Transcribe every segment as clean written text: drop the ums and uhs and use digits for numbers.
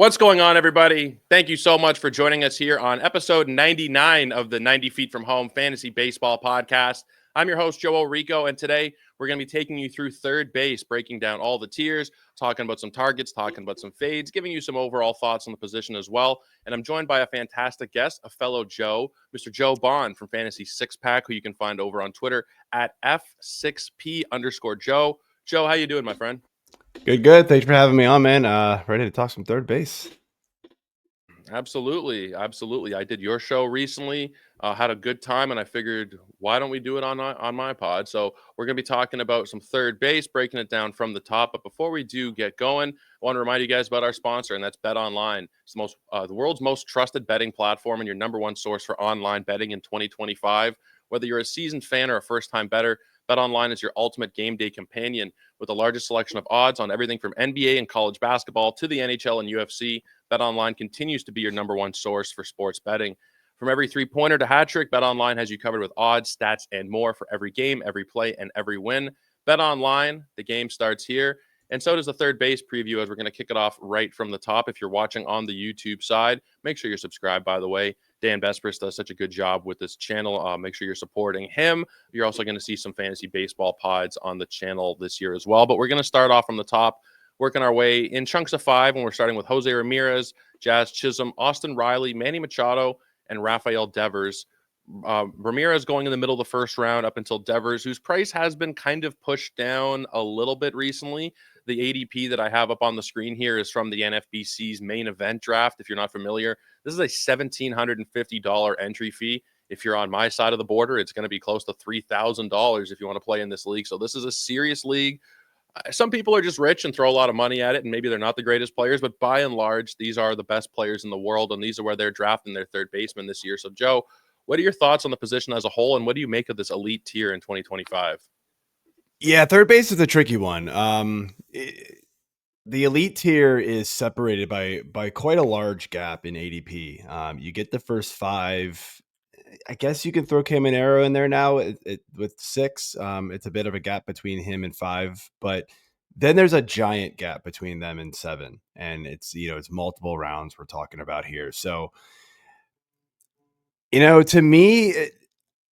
What's going on, everybody? Thank you so much for joining us here on episode 99 of the 90 Feet from Home Fantasy Baseball Podcast. I'm your host, Joe Orrico, and today we're going to be taking you through third base, breaking down all the tiers, talking about some targets, talking about some fades, giving you some overall thoughts on the position as well. And I'm joined by a fantastic guest, a fellow Joe, Mr. Joe Bond from Fantasy Six Pack, who you can find over on Twitter at F6P_Joe. Joe, how you doing, my friend? Good. Thanks for having me on, man. Ready to talk some third base. Absolutely. I did your show recently, had a good time, and I figured, why don't we do it on my pod? So we're going to be talking about some third base, breaking it down from the top. But before we do get going, I want to remind you guys about our sponsor, and that's Bet Online. It's the world's most trusted betting platform and your number one source for online betting in 2025. Whether you're a seasoned fan or a first-time bettor, Bet Online is your ultimate game day companion with the largest selection of odds on everything from NBA and college basketball to the NHL and UFC. BetOnline continues to be your number one source for sports betting. From every three-pointer to hat trick, BetOnline has you covered with odds, stats, and more for every game, every play, and every win. BetOnline, the game starts here. And so does the third base preview, as we're going to kick it off right from the top. If you're watching on the YouTube side, make sure you're subscribed, by the way. Dan Vespers does such a good job with this channel. Make sure you're supporting him. You're also going to see some fantasy baseball pods on the channel this year as well. But we're going to start off from the top, working our way in chunks of five, and we're starting with Jose Ramirez, Jazz Chisholm, Austin Riley, Manny Machado, and Rafael Devers. Ramirez going in the middle of the first round up until Devers, whose price has been kind of pushed down a little bit recently. The ADP that I have up on the screen here is from the NFBC's main event draft. If you're not familiar, this is a $1,750 entry fee. If you're on my side of the border, it's going to be close to $3,000 if you want to play in this league. So this is a serious league. Some people are just rich and throw a lot of money at it, and maybe they're not the greatest players, but by and large, these are the best players in the world, and these are where they're drafting their third baseman this year. So, Joe, what are your thoughts on the position as a whole, and what do you make of this elite tier in 2025? Yeah, third base is a tricky one. The elite tier is separated by quite a large gap in ADP. You get the first five. I guess you can throw Caminero in there now with six. It's a bit of a gap between him and five, but then there's a giant gap between them and seven, and it's multiple rounds we're talking about here. So, to me,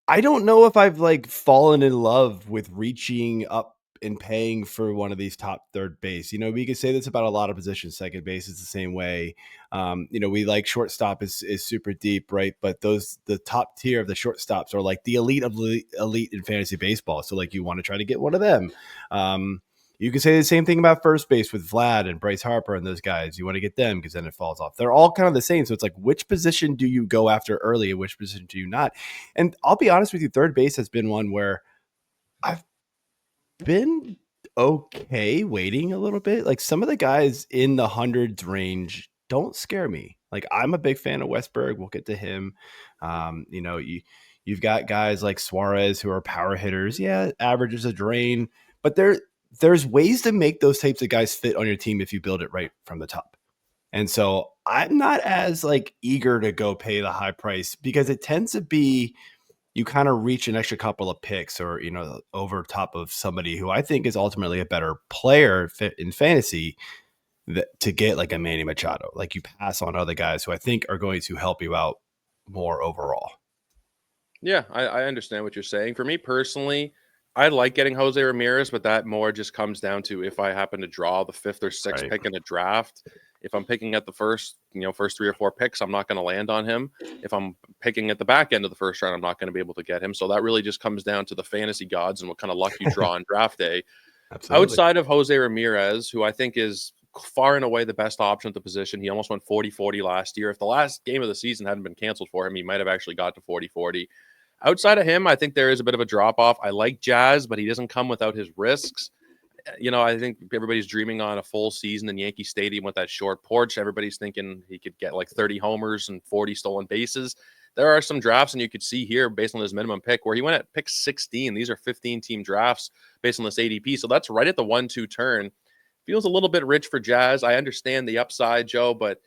I don't know if I've fallen in love with reaching up and paying for one of these top third base. We could say this about a lot of positions. Second base is the same way. We like shortstop is super deep, right? But the top tier of the shortstops are like the elite of the elite in fantasy baseball. So you want to try to get one of them. You can say the same thing about first base with Vlad and Bryce Harper and those guys. You want to get them because then it falls off. They're all kind of the same. So it's like, which position do you go after early and which position do you not? And I'll be honest with you, third base has been one where I've been okay waiting a little bit. Like some of the guys in the hundreds range don't scare me. Like I'm a big fan of Westberg. We'll get to him. You've got guys like Suarez who are power hitters. Yeah, average is a drain, but there's ways to make those types of guys fit on your team if you build it right from the top. And so I'm not as eager to go pay the high price because it tends to be you kind of reach an extra couple of picks or, over top of somebody who I think is ultimately a better player in fantasy to get like a Manny Machado. Like you pass on other guys who I think are going to help you out more overall. Yeah, I understand what you're saying. For me personally, I like getting Jose Ramirez, but that more just comes down to if I happen to draw the fifth or sixth pick in a draft. If I'm picking at the first three or four picks, I'm not going to land on him. If I'm picking at the back end of the first round, I'm not going to be able to get him. So that really just comes down to the fantasy gods and what kind of luck you draw on draft day. Absolutely. Outside of Jose Ramirez, who I think is far and away the best option at the position, he almost went 40-40 last year. If the last game of the season hadn't been canceled for him, he might have actually got to 40-40. Outside of him, I think there is a bit of a drop-off. I like Jazz, but he doesn't come without his risks. I think everybody's dreaming on a full season in Yankee Stadium with that short porch. Everybody's thinking he could get like 30 homers and 40 stolen bases. There are some drafts, and you could see here, based on his minimum pick, where he went at pick 16. These are 15-team drafts based on this ADP. So that's right at the 1-2 turn. Feels a little bit rich for Jazz. I understand the upside, Joe, but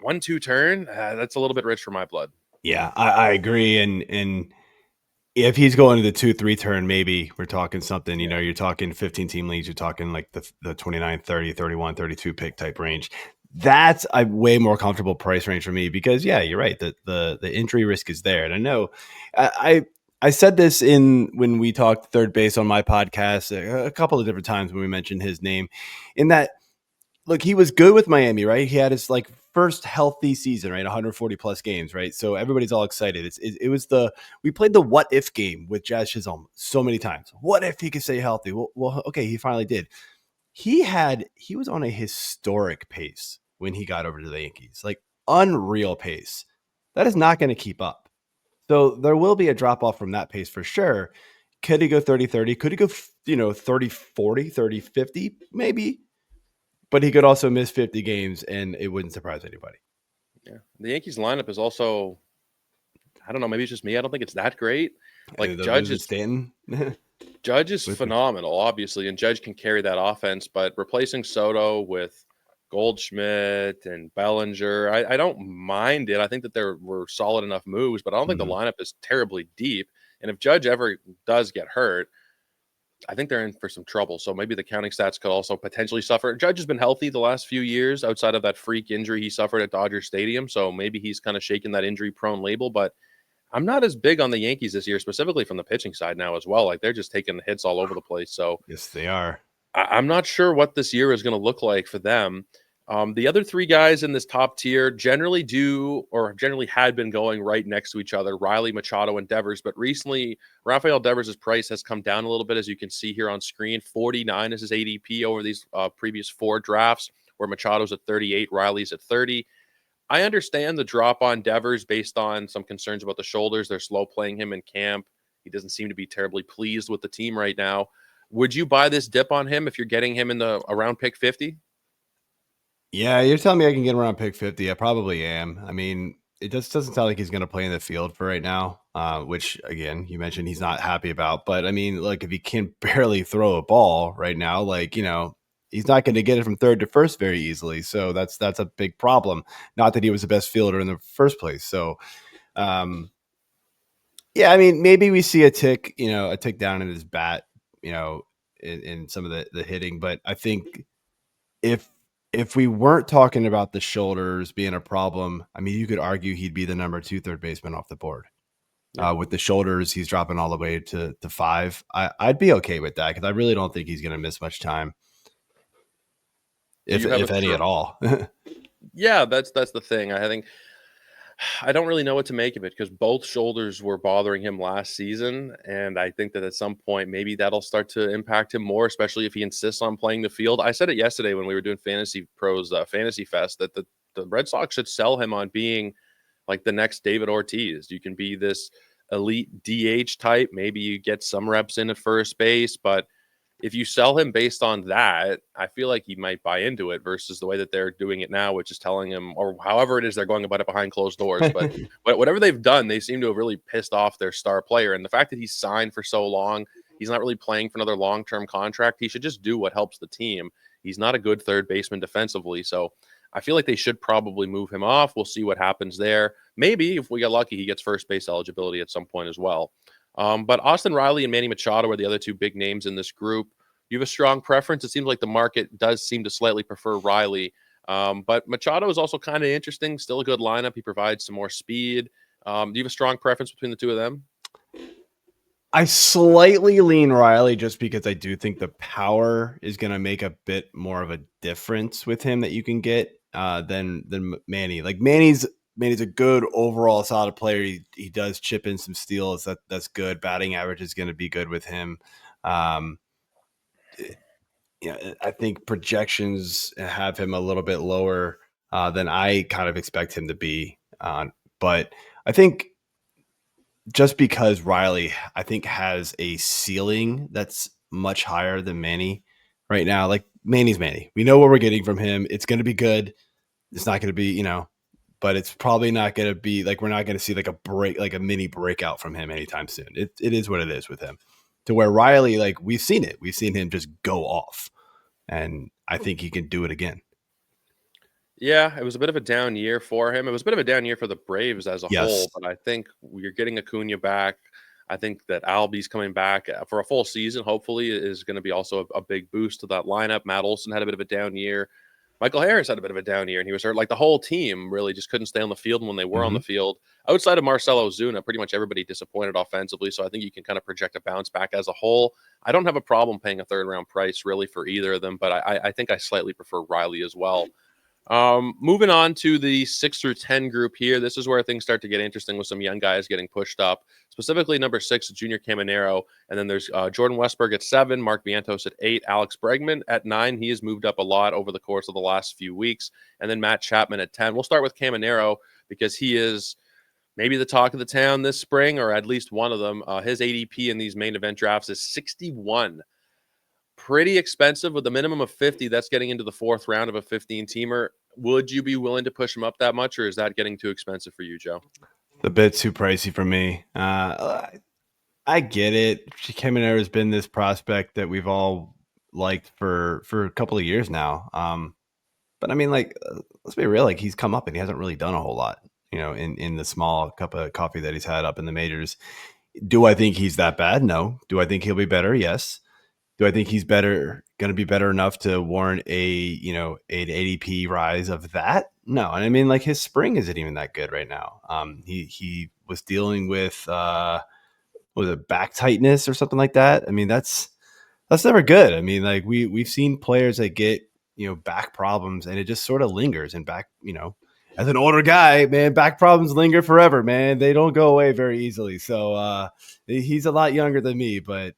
1-2 turn, that's a little bit rich for my blood. Yeah, I agree. And if he's going to the 2-3 turn, maybe we're talking something, you're talking 15 team leagues, you're talking like the 29, 30, 31, 32 pick type range. That's a way more comfortable price range for me because yeah, you're right. The injury risk is there, and I know I said this in when we talked third base on my podcast a couple of different times when we mentioned his name, in that look, he was good with Miami, right? He had his like first healthy season, right? 140 plus games, right? So everybody's all excited. It was the we played the what if game with Jazz Chisholm so many times. What if he could stay healthy? Well, okay, he finally did. He was on a historic pace when he got over to the Yankees, like unreal pace. That is not going to keep up. So there will be a drop off from that pace for sure. Could he go 30-30? Could he go, 30-40, 30-50? Maybe. But he could also miss 50 games and it wouldn't surprise anybody. Yeah, the Yankees lineup is also, I don't know, maybe it's just me. I don't think it's that great. Like What is it, Stanton? Judge is With me. phenomenal, obviously, and Judge can carry that offense. But replacing Soto with Goldschmidt and Bellinger, I don't mind it. I think that there were solid enough moves, but I don't think the Mhm. lineup is terribly deep. And if Judge ever does get hurt, I think they're in for some trouble. So maybe the counting stats could also potentially suffer. Judge has been healthy the last few years outside of that freak injury he suffered at Dodger Stadium. So maybe he's kind of shaking that injury prone label. But I'm not as big on the Yankees this year, specifically from the pitching side now as well. Like they're just taking the hits all over the place. So Yes, they are. I'm not sure what this year is going to look like for them. The other three guys in this top tier generally do or generally had been going right next to each other, Riley, Machado, and Devers. But recently, Rafael Devers' price has come down a little bit, as you can see here on screen. 49 is his ADP over these previous four drafts, where Machado's at 38, Riley's at 30. I understand the drop on Devers based on some concerns about the shoulders. They're slow playing him in camp. He doesn't seem to be terribly pleased with the team right now. Would you buy this dip on him if you're getting him in the around pick 50? Yeah, you're telling me I can get him around pick 50. I probably am. I mean, it just doesn't sound like he's going to play in the field for right now, which, again, you mentioned he's not happy about. But I mean, like, if he can barely throw a ball right now, like, he's not going to get it from third to first very easily. So that's a big problem. Not that he was the best fielder in the first place. So, um, yeah, I mean, maybe we see a tick down in his bat, you know, in some of the hitting. But I think if if we weren't talking about the shoulders being a problem, I mean, you could argue he'd be the number two third baseman off the board. Yeah. With the shoulders, he's dropping all the way to five. I'd be okay with that because I really don't think he's going to miss much time, Do you have a if any str at all. Yeah, that's the thing. I think I don't really know what to make of it because both shoulders were bothering him last season, and I think that at some point maybe that'll start to impact him more, especially if he insists on playing the field. I said it yesterday when we were doing Fantasy Pros Fantasy Fest that the Red Sox should sell him on being like the next David Ortiz. You can be this elite DH type. Maybe you get some reps in at first base, but if you sell him based on that, I feel like he might buy into it versus the way that they're doing it now, which is telling him, or however it is they're going about it behind closed doors. But whatever they've done, they seem to have really pissed off their star player. And the fact that he's signed for so long, he's not really playing for another long term contract. He should just do what helps the team. He's not a good third baseman defensively. So I feel like they should probably move him off. We'll see what happens there. Maybe if we get lucky, he gets first base eligibility at some point as well. But Austin Riley and Manny Machado are the other two big names in this group. You have a strong preference. It seems like the market does seem to slightly prefer Riley. But Machado is also kind of interesting. Still a good lineup. He provides some more speed. Do you have a strong preference between the two of them? I slightly lean Riley just because I do think the power is going to make a bit more of a difference with him that you can get than Manny. Like Manny's a good overall solid player. He does chip in some steals. That's good. Batting average is going to be good with him. Um, I think projections have him a little bit lower than I kind of expect him to be. But I think just because Riley, I think, has a ceiling that's much higher than Manny right now. Like Manny's Manny. We know what we're getting from him. It's going to be good. It's not going to be, but it's probably not going to be like we're not going to see like like a mini breakout from him anytime soon. It is what it is with him. To where Riley, like we've seen it. We've seen him just go off. And I think he can do it again. Yeah, it was a bit of a down year for him. It was a bit of a down year for the Braves as a Yes. whole, but I think you're getting Acuna back. I think that Albie's coming back for a full season, hopefully, is going to be also a big boost to that lineup. Matt Olson had a bit of a down year. Michael Harris had a bit of a down year, and he was hurt. Like the whole team really just couldn't stay on the field. And when they were on the Mhm. field, outside of Marcelo Zuna, pretty much everybody disappointed offensively. So I think you can kind of project a bounce back as a whole. I don't have a problem paying a third round price really for either of them, but I think I slightly prefer Riley as well. Moving on to the 6 through 10 group here. This is where things start to get interesting with some young guys getting pushed up. Specifically, number 6, Junior Caminero, and then there's Jordan Westberg at 7, Mark Vientos at 8, Alex Bregman at 9. He has moved up a lot over the course of the last few weeks, and then Matt Chapman at 10. We'll start with Caminero because he is maybe the talk of the town this spring, or at least one of them. His ADP in these main event drafts is 61, pretty expensive with a minimum of 50. That's getting into the fourth round of a 15 teamer. Would you be willing to push him up that much, or is that getting too expensive for you, Joe? A bit too pricey for me. I get it. Caminero has been this prospect that we've all liked for a couple of years now. But I mean, like, let's be real. Like, he's come up and he hasn't really done a whole lot. In the small cup of coffee that he's had up in the majors. Do I think he's that bad? No. Do I think he'll be better? Yes. Do I think he's better, going to be better enough to warrant an ADP rise of that? No. And I mean, like, his spring isn't even that good right now. He was dealing with was it back tightness or something like that. I mean, that's never good. I mean, like, we've seen players that get back problems and it just sort of lingers and back. As an older guy, man, back problems linger forever, man. They don't go away very easily. So he's a lot younger than me, but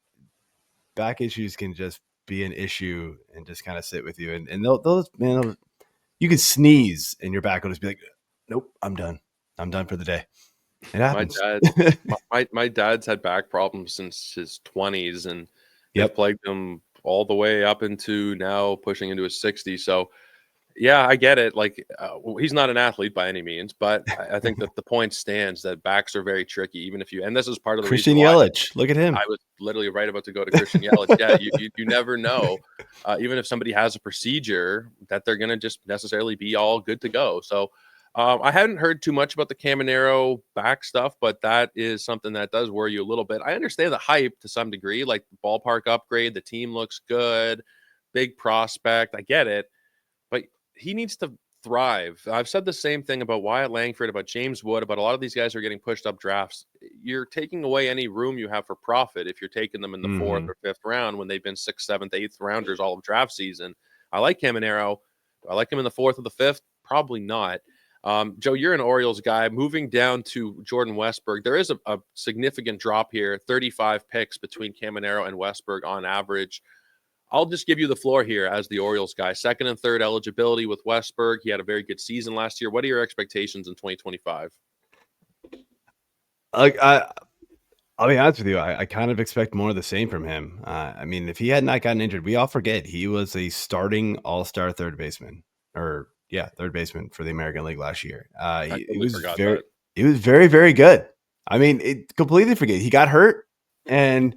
back issues can just be an issue and just kind of sit with you. And those, man, you can sneeze and your back will just be like, nope, I'm done. I'm done for the day. It My happens. dad, my dad's had back problems since his 20s, and they've Yep. plagued him all the way up into now pushing into his 60s. So yeah, I get it. Like, he's not an athlete by any means, but I think that the point stands that backs are very tricky, even if you. And this is part of the reason Christian why Yelich, look at him. I was literally right about to go to Christian Yelich. Yeah, you never know, even if somebody has a procedure, that they're going to just necessarily be all good to go. So I hadn't heard too much about the Caminero back stuff, but that is something that does worry you a little bit. I understand the hype to some degree, like the ballpark upgrade, the team looks good, big prospect. I get it, but he needs to thrive. I've said the same thing about Wyatt Langford, about James Wood, about a lot of these guys who are getting pushed up drafts. You're taking away any room you have for profit if you're taking them in the fourth Hmm. or fifth round when they've been sixth, seventh, eighth rounders all of draft season. I like Caminero. Do I like him in the fourth or the fifth? Probably not. Joe, you're an Orioles guy. Moving down to Jordan Westberg, there is a significant drop here, 35 picks between Caminero and Westberg on average. I'll just give you the floor here as the Orioles guy. Second and third eligibility with Westberg. He had a very good season last year. What are your expectations in 2025? Like, I'll be honest with you. I kind of expect more of the same from him. I mean, if he had not gotten injured, we all forget he was a starting all-star third baseman, or yeah, third baseman for the American League last year. I He totally was forgot very, that. he was very, very good. I mean, it completely forget he got hurt, and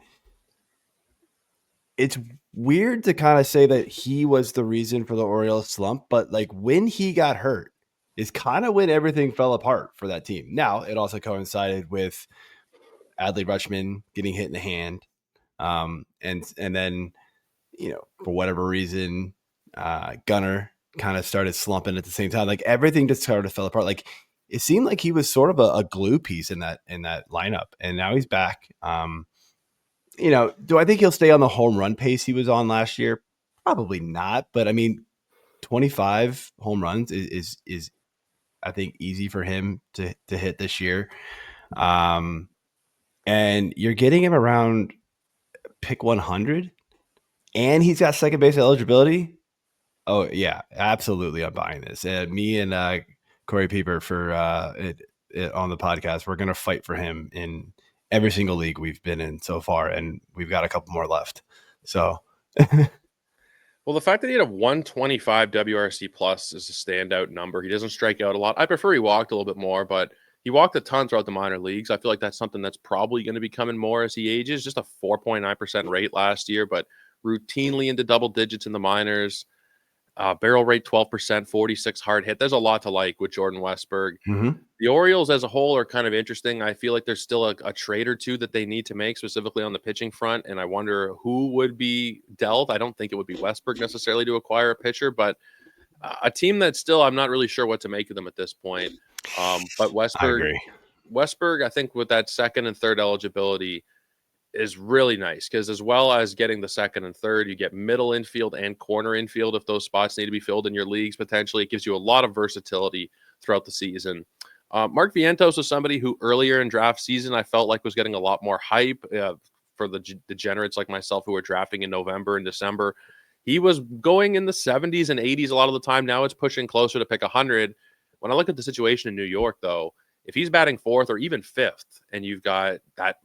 it's weird to kind of say that he was the reason for the Orioles slump, but like when he got hurt is kind of when everything fell apart for that team. Now, it also coincided with Adley Rutschman getting hit in the hand. And then, for whatever reason, Gunner kind of started slumping at the same time. Like everything just sort of fell apart. Like it seemed like he was sort of a glue piece in that lineup. And now he's back. Do I think he'll stay on the home run pace he was on last year? Probably not. But I mean, 25 home runs is I think easy for him to hit this year. Um, and you're getting him around pick 100, and he's got second base eligibility. Oh yeah, absolutely. I'm buying this. Me and Corey Pieper for it on the podcast. We're gonna fight for him in every single league we've been in so far, and we've got a couple more left. So Well, the fact that he had a 125 WRC plus is a standout number. He doesn't strike out a lot. I prefer he walked a little bit more, but he walked a ton throughout the minor leagues. I feel like that's something that's probably going to be coming more as he ages. Just a 4.9% rate last year, but routinely into double digits in the minors. Barrel rate 12%, 46 hard hit. There's a lot to like with Jordan Westberg. mhm. The Orioles as a whole are kind of interesting. I feel like there's still a trade or two that they need to make, specifically on the pitching front. And I wonder who would be dealt. I don't think it would be Westberg necessarily to acquire a pitcher, but A team that still I'm not really sure what to make of them at this point. But I agree. Westberg, I think with that second and third eligibility is really nice because as well as getting the second and third, you get middle infield and corner infield if those spots need to be filled in your leagues. Potentially, it gives you a lot of versatility throughout the season. Mark Vientos was somebody who earlier in draft season I felt like was getting a lot more hype for the degenerates like myself who were drafting in November and December. He was going in the 70s and 80s a lot of the time. Now it's pushing closer to pick 100. When I look at the situation in New York, though, if he's batting fourth or even fifth, and you've got that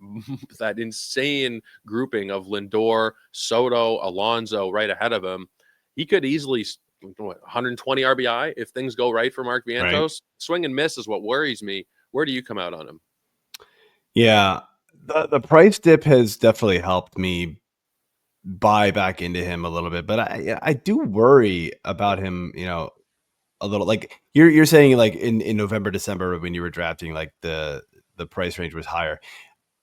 that insane grouping of Lindor, Soto, Alonso right ahead of him, he could easily 120 RBI if things go right for Mark Right. Vientos. Swing and miss is what worries me. Where do you come out on him? Yeah. The price dip has definitely helped me buy back into him a little bit, but I do worry about him, a little. Like you're saying, like in November, December when you were drafting, like the price range was higher.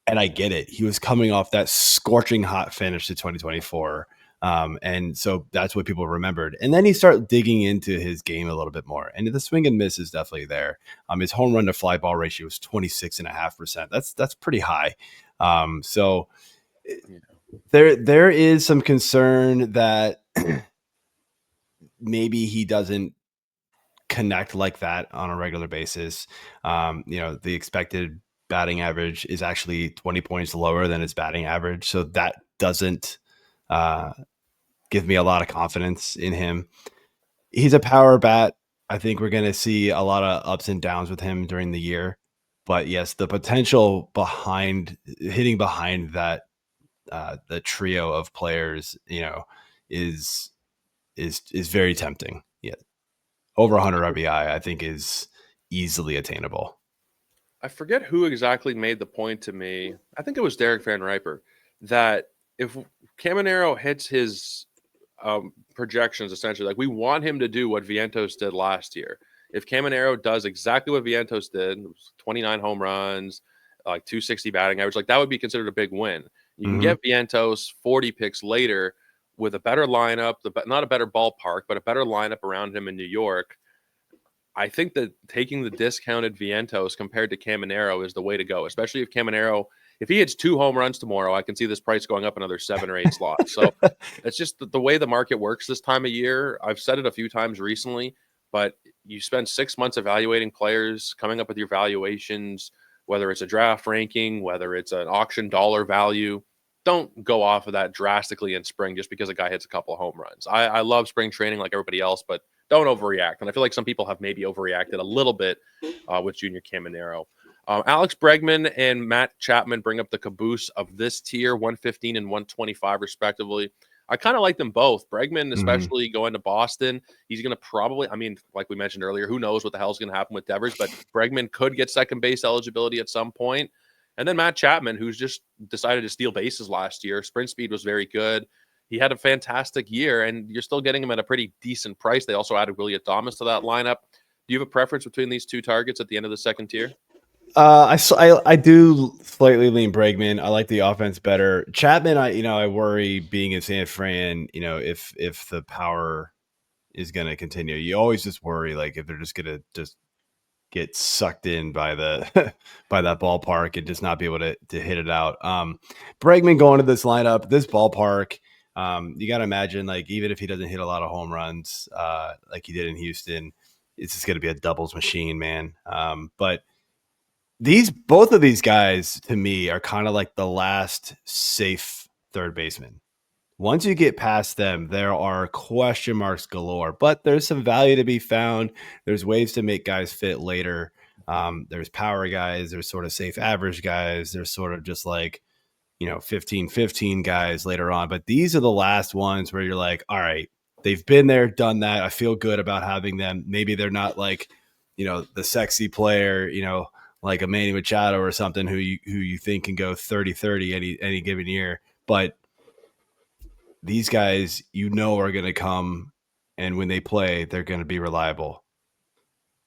And I get it. He was coming off that scorching hot finish to 2024. And so that's what people remembered. And then he started digging into his game a little bit more. And the swing and miss is definitely there. His home run to fly ball ratio was 26.5%. That's pretty high. So Yeah. there is some concern that maybe he doesn't connect like that on a regular basis. The expected batting average is actually 20 points lower than his batting average. So that doesn't uh, give me a lot of confidence in him. He's a power bat. I think we're going to see a lot of ups and downs with him during the year. But yes, the potential behind hitting behind that the trio of players, is is very tempting. Yeah, over 100 RBI, I think, is easily attainable. I forget who exactly made the point to me. I think it was Derek Van Riper that if Caminero hits his projections, essentially, like we want him to do what Vientos did last year. If Caminero does exactly what Vientos did, 29 home runs, like 260 batting average, like that would be considered a big win. You can Hmm. get Vientos 40 picks later with a better lineup, not a better ballpark, but a better lineup around him in New York. I think that taking the discounted Vientos compared to Caminero is the way to go, especially if Caminero, if he hits 2 home runs tomorrow, I can see this price going up another 7 or 8 slots. So it's just the way the market works this time of year. I've said it a few times recently, but you spend 6 months evaluating players, coming up with your valuations, whether it's a draft ranking, whether it's an auction dollar value. Don't go off of that drastically in spring just because a guy hits a couple of home runs. I love spring training like everybody else, but don't overreact. And I feel like some people have maybe overreacted a little bit with Junior Caminero. Alex Bregman and Matt Chapman bring up the caboose of this tier, 115 and 125, respectively. I kind of like them both. Bregman, Hmm. especially going to Boston, he's going to probably, I mean, like we mentioned earlier, who knows what the hell's going to happen with Devers, but Bregman could get second base eligibility at some point. And then Matt Chapman, who's just decided to steal bases last year. Sprint speed was very good. He had a fantastic year, and you're still getting him at a pretty decent price. They also added William Thomas to that lineup. Do you have a preference between these two targets at the end of the second tier? I do slightly lean Bregman. I like the offense better. Chapman, I worry being in San Fran. If the power is going to continue, you always just worry like if they're just going to just get sucked in by the by that ballpark and just not be able to hit it out. Bregman going to this lineup, this ballpark. You got to imagine, like, even if he doesn't hit a lot of home runs like he did in Houston, it's just going to be a doubles machine, man. But these both of these guys to me are kind of like the last safe third baseman. Once you get past them, there are question marks galore, but there's some value to be found. There's ways to make guys fit later. There's power guys, there's sort of safe average guys, there's sort of just like, 15-15 guys later on. But these are the last ones where you're like, all right, they've been there, done that. I feel good about having them. Maybe they're not like, the sexy player, like a Manny Machado or something who you think can go 30-30 any given year. But these guys, are going to come, and when they play, they're going to be reliable.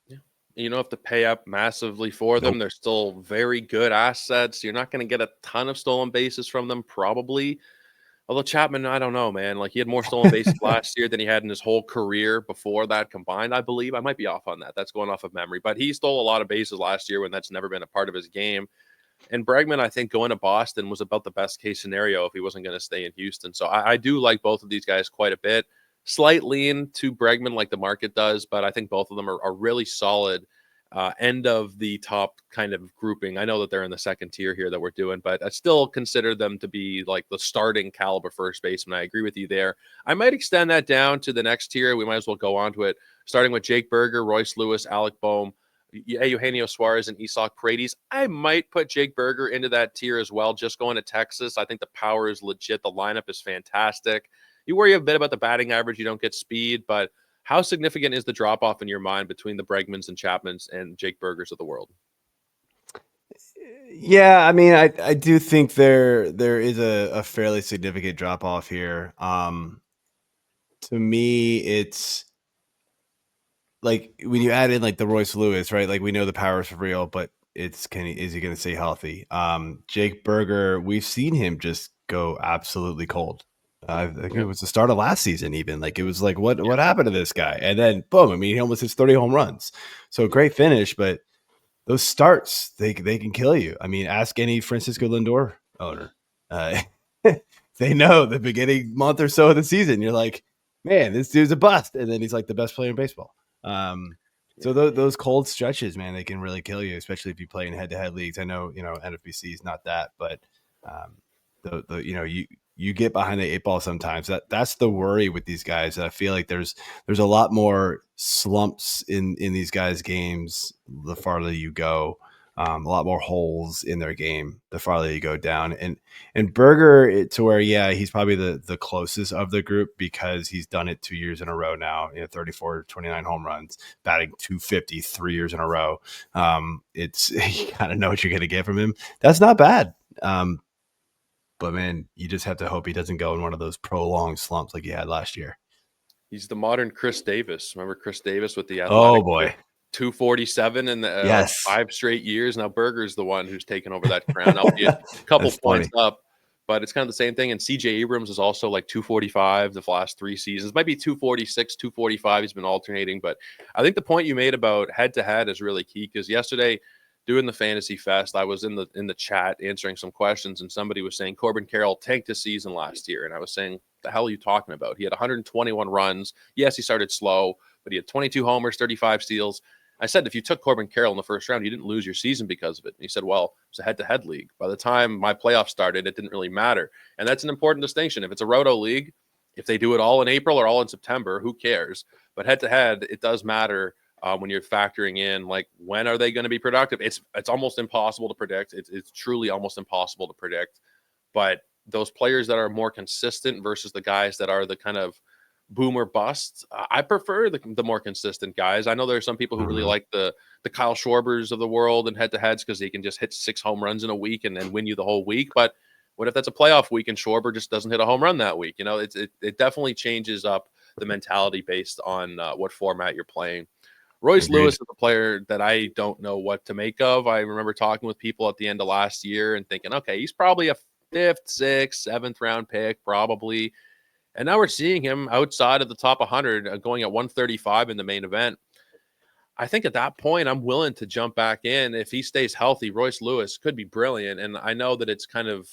Yeah. You don't have to pay up massively for them. Nope. They're still very good assets. You're not going to get a ton of stolen bases from them, probably. Although Chapman, I don't know, man. Like he had more stolen bases last year than he had in his whole career before that combined, I believe. I might be off on that. That's going off of memory. But he stole a lot of bases last year when that's never been a part of his game. And Bregman, I think going to Boston was about the best case scenario if he wasn't going to stay in Houston. So I do like both of these guys quite a bit. Slight lean to Bregman like the market does, but I think both of them are really solid end of the top kind of grouping. I know that they're in the second tier here that we're doing, but I still consider them to be like the starting caliber first baseman. I agree with you there. I might extend that down to the next tier. We might as well go on to it, starting with Jake Berger, Royce Lewis, Alec Boehm, Eugenio Suarez, and Isak Paredes. I might put Jake Berger into that tier as well, just going to Texas. I think the power is legit. The lineup is fantastic. You worry a bit about the batting average. You don't get speed, but how significant is the drop off in your mind between the Bregmans and Chapmans and Jake Bergers of the world? Yeah, I mean, I do think there is a fairly significant drop off here. To me, it's like when you add in like the Royce Lewis, right? Like we know the power is real, but is he going to stay healthy? Jake Berger, we've seen him just go absolutely cold. I think it Yeah, was the start of last season, even like it was like yeah, what happened to this guy? And then boom, I mean, he almost hits 30 home runs. So great finish, but those starts they can kill you. I mean, ask any Francisco Lindor owner. Uh, they know the beginning month or so of the season. You're like, man, this dude's a bust, and then he's like the best player in baseball. Um, so yeah. those cold stretches, man, they can really kill you, especially if you play in head-to-head leagues. I know NFBC is not that, but um, the you get behind the eight ball sometimes. That's the worry with these guys. I feel like there's a lot more slumps in these guys' games the farther you go. A lot more holes in their game the farther you go down. And Berger, to where he's probably the closest of the group because he's done it 2 years in a row now. 34, 29 home runs, batting 250 3 years in a row. It's you kind of know what you're going to get from him. That's not bad. But man, you just have to hope he doesn't go in one of those prolonged slumps like he had last year. He's the modern Chris Davis. Remember Chris Davis with the Oh Athletic with boy. 247 in like Yes. 5 straight years. Now Berger's the one who's taken over that crown, albeit a couple That's points funny. up. But it's kind of the same thing. And CJ Abrams is also like 245 the last 3 seasons. Might be 246, 245. He's been alternating. But I think the point you made about head to head is really key because yesterday doing the fantasy fest, I was in the chat answering some questions, and somebody was saying Corbin Carroll tanked his season last year. And I was saying, the hell are you talking about? He had 121 runs. Yes, he started slow, but he had 22 homers, 35 steals. I said, if you took Corbin Carroll in the first round, you didn't lose your season because of it. And he said, well, it's a head-to-head league. By the time my playoffs started, it didn't really matter. And that's an important distinction. If it's a roto league, if they do it all in April or all in September, who cares? But head-to-head, it does matter when you're factoring in like when are they going to be productive. It's almost impossible to predict. It's truly almost impossible to predict. But those players that are more consistent versus the guys that are the kind of boomer busts. I prefer the more consistent guys. I know there are some people who really Mhm. like the Kyle Schwarbers of the world and head to heads because he can just hit 6 home runs in a week and then win you the whole week. But what if that's a playoff week and Schwarber just doesn't hit a home run that week? It definitely changes up the mentality based on what format you're playing. Royce Lewis Agreed. is a player that I don't know what to make of. I remember talking with people at the end of last year and thinking, okay, he's probably a fifth, sixth, seventh round pick, probably. And now we're seeing him outside of the top 100, going at 135 in the main event. I think at that point, I'm willing to jump back in. If he stays healthy, Royce Lewis could be brilliant. And I know that it's kind of,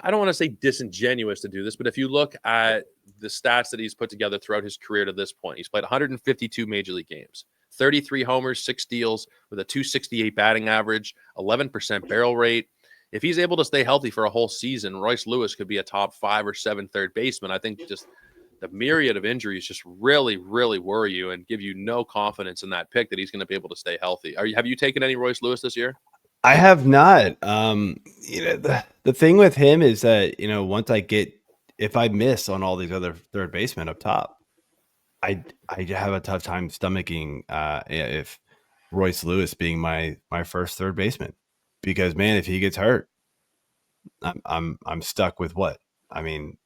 I don't want to say disingenuous to do this, but if you look at the stats that he's put together throughout his career to this point, he's played 152 major league games, 33 homers, 6 steals with a 268 batting average, 11% barrel rate. If he's able to stay healthy for a whole season, Royce Lewis could be a top 5 or 7 third baseman. I think just the myriad of injuries just really, really worry you and give you no confidence in that pick that he's going to be able to stay healthy. Have you taken any Royce Lewis this year? I have not. The thing with him is that, once if I miss on all these other third basemen up top, I have a tough time stomaching if Royce Lewis being my first third baseman because man, if he gets hurt, I'm stuck with what? I mean,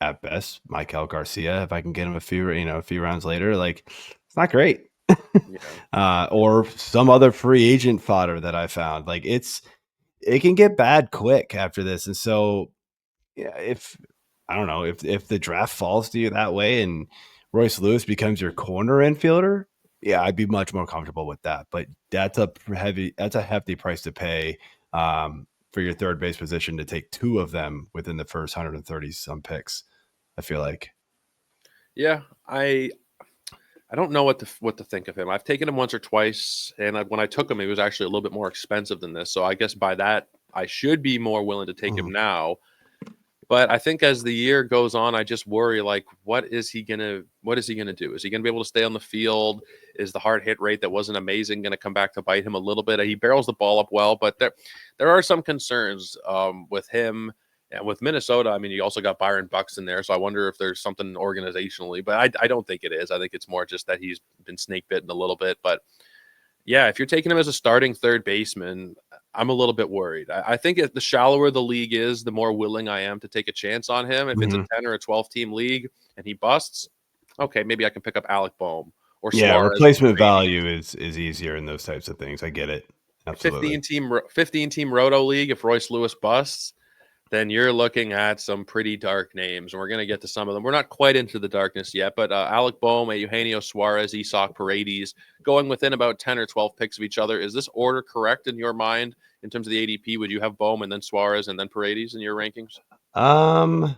at best, Michael Garcia, if I can get him a few rounds later, like it's not great. Yeah. Or some other free agent fodder that I found. Like it can get bad quick after this. And so, yeah, if I don't know if the draft falls to you that way and Royce Lewis becomes your corner infielder, yeah, I'd be much more comfortable with that. But that's a hefty price to pay for your third base position to take two of them within the first 130 some picks. I feel like. Yeah, I don't know what to think of him. I've taken him once or twice, and when I took him, he was actually a little bit more expensive than this. So I guess by that, I should be more willing to take him Mhm. now. But I think as the year goes on, I just worry like what is he gonna do? Is he gonna be able to stay on the field? Is the hard hit rate that wasn't amazing gonna come back to bite him a little bit? He barrels the ball up well, but there are some concerns with him and with Minnesota. I mean, you also got Byron Buxton there, so I wonder if there's something organizationally, but I don't think it is. I think it's more just that he's been snake bitten a little bit. But yeah, if you're taking him as a starting third baseman, I'm a little bit worried. I think if the shallower the league is, the more willing I am to take a chance on him. If it's a Mhm. 10 or a 12 team league and he busts, okay, maybe I can pick up Alec Boehm or Yeah, Suarez or replacement Paredes. value is easier in those types of things. I get it. Absolutely. 15 team roto league, if Royce Lewis busts, then you're looking at some pretty dark names, and we're going to get to some of them. We're not quite into the darkness yet, but Alec Boehm, Eugenio Suarez, Isak Paredes, going within about 10 or 12 picks of each other. Is this order correct in your mind in terms of the ADP? Would you have Boehm and then Suarez and then Paredes in your rankings? Um,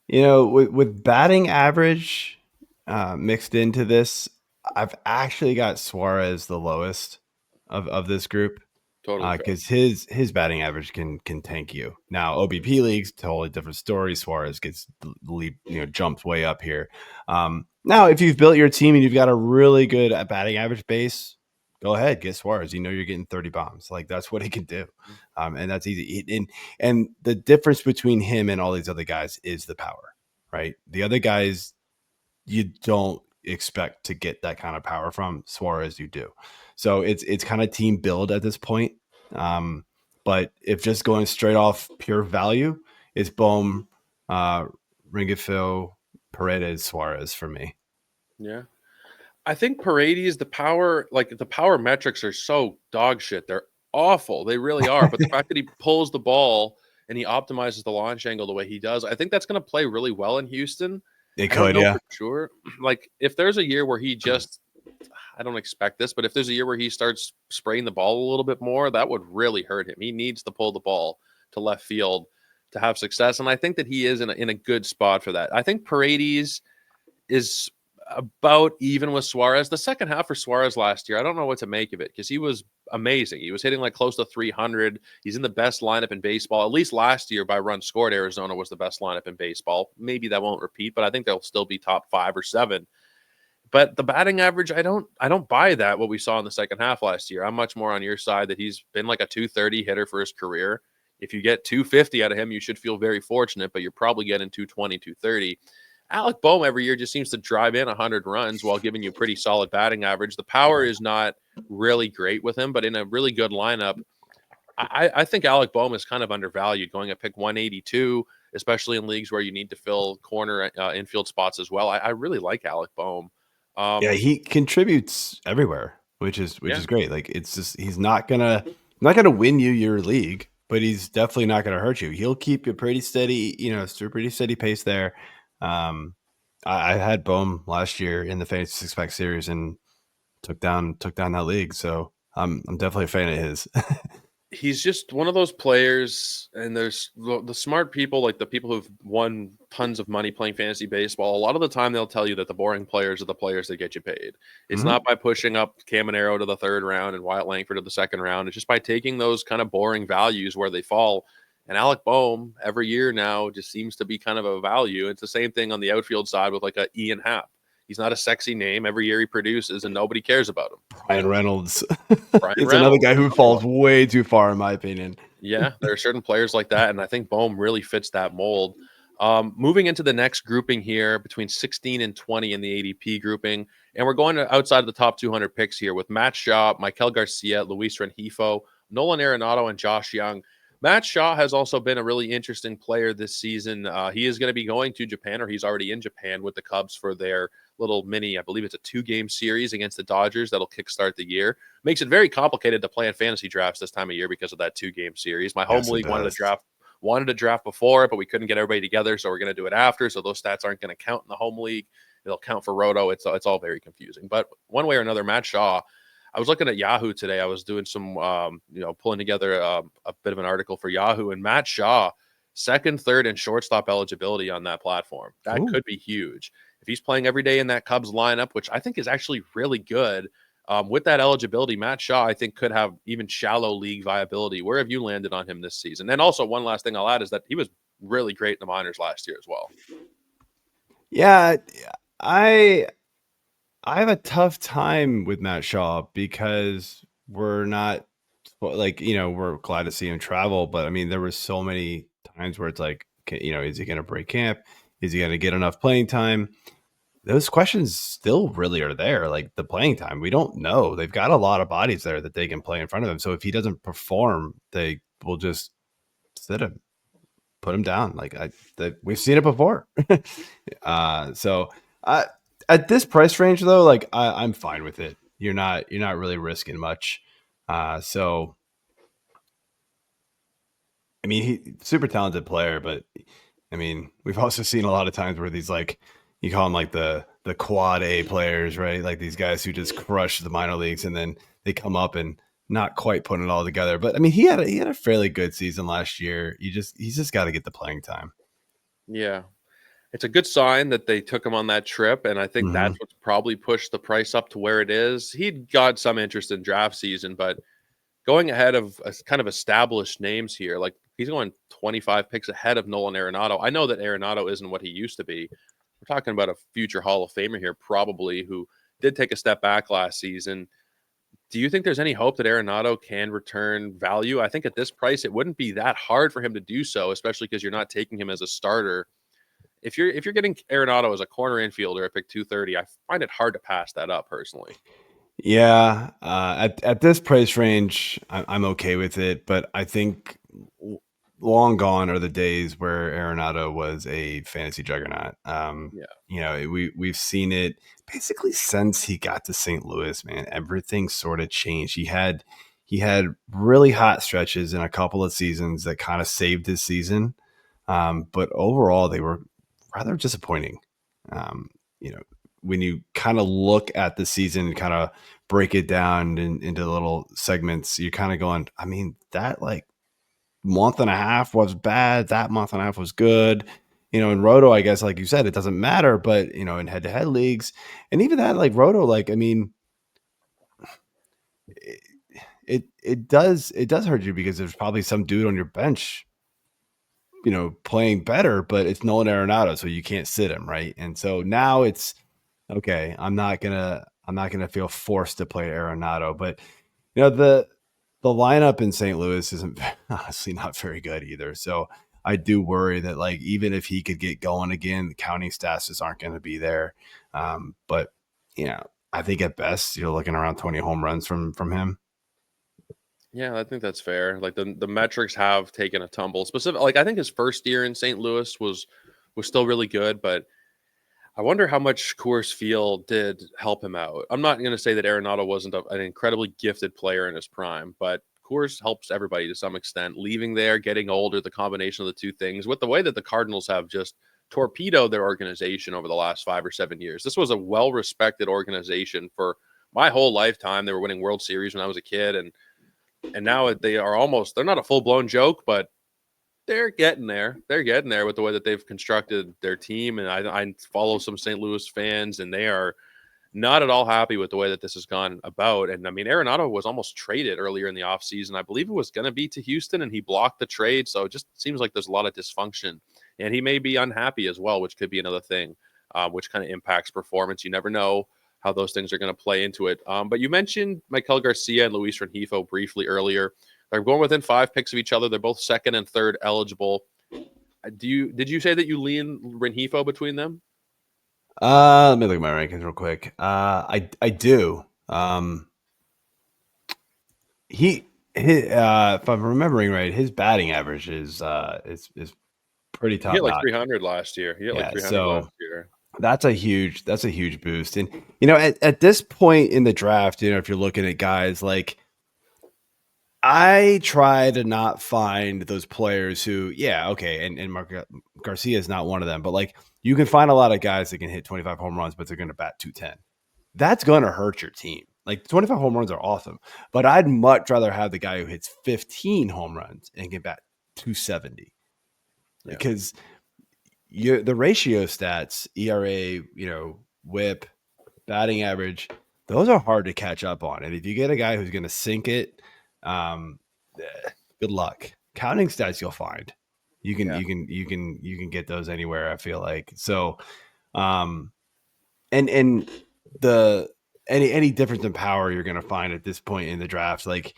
with batting average mixed into this, I've actually got Suarez the lowest of this group Totally fair. because his batting average can tank you. Now OBP leagues totally different story. Suarez gets jumped way up here. Now if you've built your team and you've got a really good batting average base, go ahead, get Suarez. You know you're getting 30 bombs. Like that's what he can do, and that's easy. And the difference between him and all these other guys is the power, right? The other guys you don't expect to get that kind of power from. Suarez you do. So it's kind of team build at this point. Um, but if just going straight off pure value, it's Bohm, uh, Ringefil, Paredes, Suarez for me. Yeah. I think Paredes, the power metrics are so dog shit. They're awful. They really are. But the fact that he pulls the ball and he optimizes the launch angle the way he does, I think that's going to play really well in Houston. It I don't could, know yeah. for sure. Like, if there's a year where I don't expect this, but if there's a year where he starts spraying the ball a little bit more, that would really hurt him. He needs to pull the ball to left field to have success. And I think that he is in a good spot for that. I think Paredes is about even with Suarez. The second half for Suarez last year, I don't know what to make of it because he was amazing. He was hitting like close to 300. He's in the best lineup in baseball. At least last year by runs scored, Arizona was the best lineup in baseball. Maybe that won't repeat, but I think they'll still be top 5 or 7. But the batting average, I don't buy that what we saw in the second half last year. I'm much more on your side that he's been like a 230 hitter for his career. If you get 250 out of him, you should feel very fortunate, but you're probably getting 220, 230. Alec Boehm every year just seems to drive in 100 runs while giving you pretty solid batting average. The power is not really great with him, but in a really good lineup, I think Alec Boehm is kind of undervalued going at pick 182, especially in leagues where you need to fill corner infield spots as well. I really like Alec Boehm. Yeah, Um, he contributes everywhere, which yeah, is great. Like it's just he's not gonna win you your league, but he's definitely not gonna hurt you. He'll keep you pretty steady, it's a pretty steady pace there. Um, I had Bohm last year in the fantasy six pack series and took down that league, so I'm definitely a fan of his. he's just one of those players, and there's the smart people, like the people who've won tons of money playing fantasy baseball. A lot of the time, they'll tell you that the boring players are the players that get you paid. It's Mhm. not by pushing up Caminero to the third round and Wyatt Langford to the second round. It's just by taking those kind of boring values where they fall. And Alec Boehm every year now just seems to be kind of a value. It's the same thing on the outfield side with like a Ian Happ. He's not a sexy name. Every year he produces, and nobody cares about him. Ryan Reynolds Brian is another Reynolds, guy who another one. falls way too far, in my opinion. Yeah, there are certain players like that, and I think Bohm really fits that mold. Moving into the next grouping here between 16 and 20 in the ADP grouping, and we're going to outside of the top 200 picks here with Matt Shaw, Michael Garcia, Luis Rengifo, Nolan Arenado, and Josh Young. Matt Shaw has also been a really interesting player this season. He is going to be going to Japan, or he's already in Japan with the Cubs for their little mini, I believe it's a 2-game series against the Dodgers that'll kickstart the year. Makes it very complicated to plan fantasy drafts this time of year because of that 2-game series. My home Yes, it league wanted to does. draft wanted to draft before it, but we couldn't get everybody together, so we're going to do it after. So those stats aren't going to count in the home league. They'll count for Roto. It's all very confusing. But one way or another, Matt Shaw. I was looking at Yahoo today. I was doing some, pulling together a bit of an article for Yahoo, and Matt Shaw, second, third, and shortstop eligibility on that platform. That Ooh. could be huge if he's playing every day in that Cubs lineup, which I think is actually really good. With that eligibility, Matt Shaw, I think, could have even shallow league viability. Where have you landed on him this season? And also, one last thing I'll add is that he was really great in the minors last year as well. Yeah, I I have a tough time with Matt Shaw because we're not like, we're glad to see him travel, but I mean, there were so many times where it's like, okay, is he going to break camp? Is he going to get enough playing time? Those questions still really are there. Like the playing time, we don't know. They've got a lot of bodies there that they can play in front of him. So if he doesn't perform, they will just sit him, put him down. Like we've seen it before. So I at this price range though, like I'm fine with it. You're not really risking much. So I mean, he super talented player, but I mean, we've also seen a lot of times where these like you call them like the quad A players, right? Like these guys who just crush the minor leagues and then they come up and not quite putting it all together. But I mean, he had a fairly good season last year. He's just got to get the playing time. Yeah. It's a good sign that they took him on that trip, and I think Hmm. that's what's probably pushed the price up to where it is. He'd got some interest in draft season, but going ahead of kind of established names here, like he's going 25 picks ahead of Nolan Arenado. I know that Arenado isn't what he used to be. We're talking about a future Hall of Famer here, probably, who did take a step back last season. Do you think there's any hope that Arenado can return value? I think at this price, it wouldn't be that hard for him to do so, especially because you're not taking him as a starter. If you're getting Arenado as a corner infielder at pick 230, I find it hard to pass that up personally. Yeah, at this price range, I'm okay with it, but I think l- long gone are the days where Arenado was a fantasy juggernaut. Yeah. We've seen it basically since he got to St. Louis. Man, everything sort of changed. He had really hot stretches in a couple of seasons that kind of saved his season, but overall they were rather disappointing. Um, you know, when you kind of look at the season and kind of break it down into little segments, you're kind of going, I mean, that like month and a half was bad. That month and a half was good. In Roto, I guess, like you said, it doesn't matter, but in head to head leagues, and even that, like Roto, like, I mean, it, it does hurt you because there's probably some dude on your bench, playing better, but it's Nolan Arenado, so you can't sit him, right? And so now it's okay. I'm not gonna feel forced to play Arenado, but the lineup in St. Louis isn't honestly not very good either. So I do worry that like even if he could get going again, the counting stats just aren't going to be there. But I think at best you're looking around 20 home runs from him. Yeah, I think that's fair. Like the metrics have taken a tumble. Specific, like I think his first year in St. Louis was still really good, but I wonder how much Coors Field did help him out. I'm not going to say that Arenado wasn't an incredibly gifted player in his prime, but Coors helps everybody to some extent. Leaving there, getting older, the combination of the two things, with the way that the Cardinals have just torpedoed their organization over the last 5 or 7 years. This was a well respected organization for my whole lifetime. They were winning World Series when I was a kid, and now they're not a full blown joke, but they're getting there. They're getting there with the way that they've constructed their team. And I follow some St. Louis fans, and they are not at all happy with the way that this has gone about. And I mean, Arenado was almost traded earlier in the offseason. I believe it was going to be to Houston, and he blocked the trade. So it just seems like there's a lot of dysfunction. And he may be unhappy as well, which could be another thing, which kind of impacts performance. You never know how those things are going to play into it. But you mentioned Michael Garcia and Luis Rengifo briefly earlier. They're going within 5 picks of each other. They're both second and third eligible. Did you say that you lean Rengifo between them? Let me look at my rankings real quick. I do. If I'm remembering right, his batting average is pretty He top hit like notch. 300 last year. He hit like Yeah, 300 so last year. that's a huge boost. And at this point in the draft, if you're looking at guys like I try to not find those players who, yeah, okay, and Mark Garcia is not one of them, but like you can find a lot of guys that can hit 25 home runs, but they're going to bat 210. That's going to hurt your team. Like 25 home runs are awesome, but I'd much rather have the guy who hits 15 home runs and can bat 270 Yeah. because the ratio stats, ERA, WHIP, batting average, those are hard to catch up on. And if you get a guy who's going to sink it, um, good luck. Counting stats you'll find. Yeah. You can get those anywhere. I feel like so. Um, and the any difference in power you're going to find at this point in the draft, like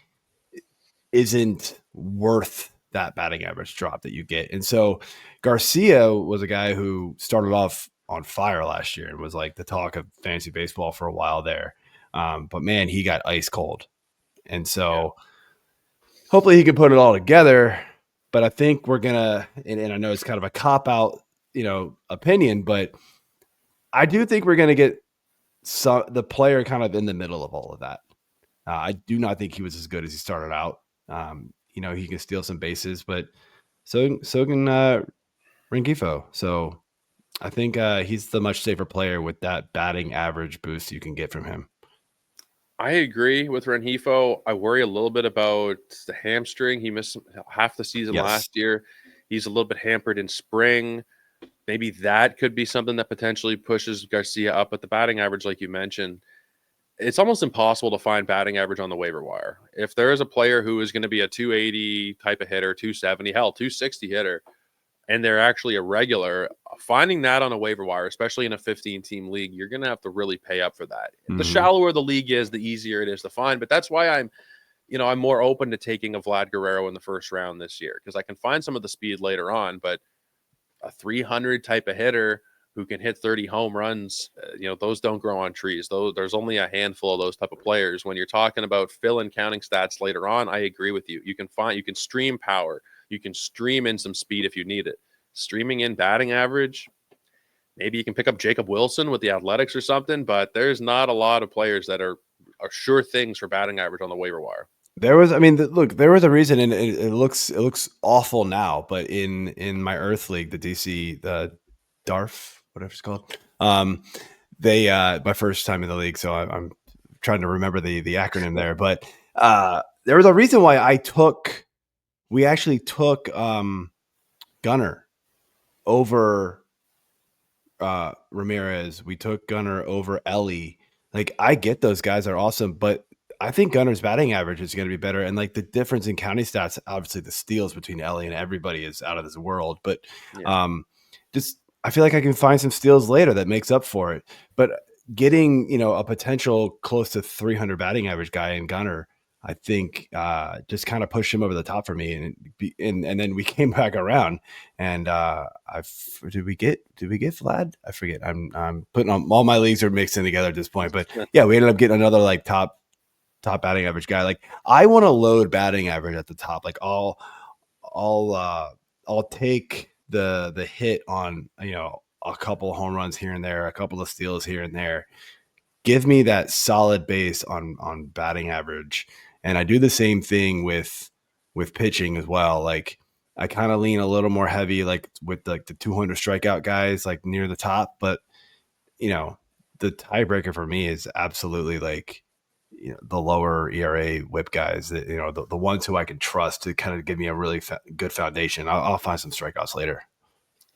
isn't worth that batting average drop that you get. And so Garcia was a guy who started off on fire last year and was like the talk of fantasy baseball for a while there. But man, he got ice cold. And Yeah. so hopefully he can put it all together. But I think we're gonna, and I know it's kind of a cop out, opinion, but I do think we're gonna get the player kind of in the middle of all of that. I do not think he was as good as he started out. He can steal some bases, but so can Rengifo. So I think he's the much safer player with that batting average boost you can get from him. I agree with Renhefo. I worry a little bit about the hamstring. He missed half the season Yes. last year. He's a little bit hampered in spring. Maybe that could be something that potentially pushes Garcia up at the batting average, like you mentioned. It's almost impossible to find batting average on the waiver wire. If there is a player who is going to be a 280 type of hitter, 270, hell, 260 hitter, and they're actually a regular, finding that on a waiver wire, especially in a 15-team league, you're going to have to really pay up for that. The Mm-hmm. shallower the league is, the easier it is to find. But that's why I'm more open to taking a Vlad Guerrero in the first round this year because I can find some of the speed later on. But a 300 type of hitter who can hit 30 home runs, those don't grow on trees. Those There's only a handful of those type of players. When you're talking about fill and counting stats later on, I agree with you. You can stream power, you can stream in some speed if you need it. Streaming in batting average, maybe you can pick up Jacob Wilson with the Athletics or something, but there's not a lot of players that are sure things for batting average on the waiver wire. There was, I mean, look, there was a reason, and it looks awful now. But in my Earth League, the DC, the DARF, whatever it's called, they my first time in the league, so I'm trying to remember the acronym there. But there was a reason why we actually took Gunner over Ramirez. We took Gunner over Ellie. Like, I get those guys are awesome, but I think Gunner's batting average is going to be better. And like the difference in county stats, obviously the steals between Ellie and everybody is out of this world. But Yeah. um, just I feel like I can find some steals later that makes up for it. But getting a potential close to 300 batting average guy in Gunner, I think just kind of pushed him over the top for me, and then we came back around, and did we get Vlad? I forget. I'm putting on all my leagues are mixing together at this point, but yeah, we ended up getting another like top batting average guy. Like, I want to load batting average at the top. Like, I'll take the hit on a couple home runs here and there, a couple of steals here and there. Give me that solid base on batting average. And I do the same thing with pitching as well. Like, I kind of lean a little more heavy, like with like the 200 strikeout guys, like near the top. But the tiebreaker for me is absolutely like the lower ERA whip guys, that the ones who I can trust to kind of give me a really good foundation. I'll find some strikeouts later.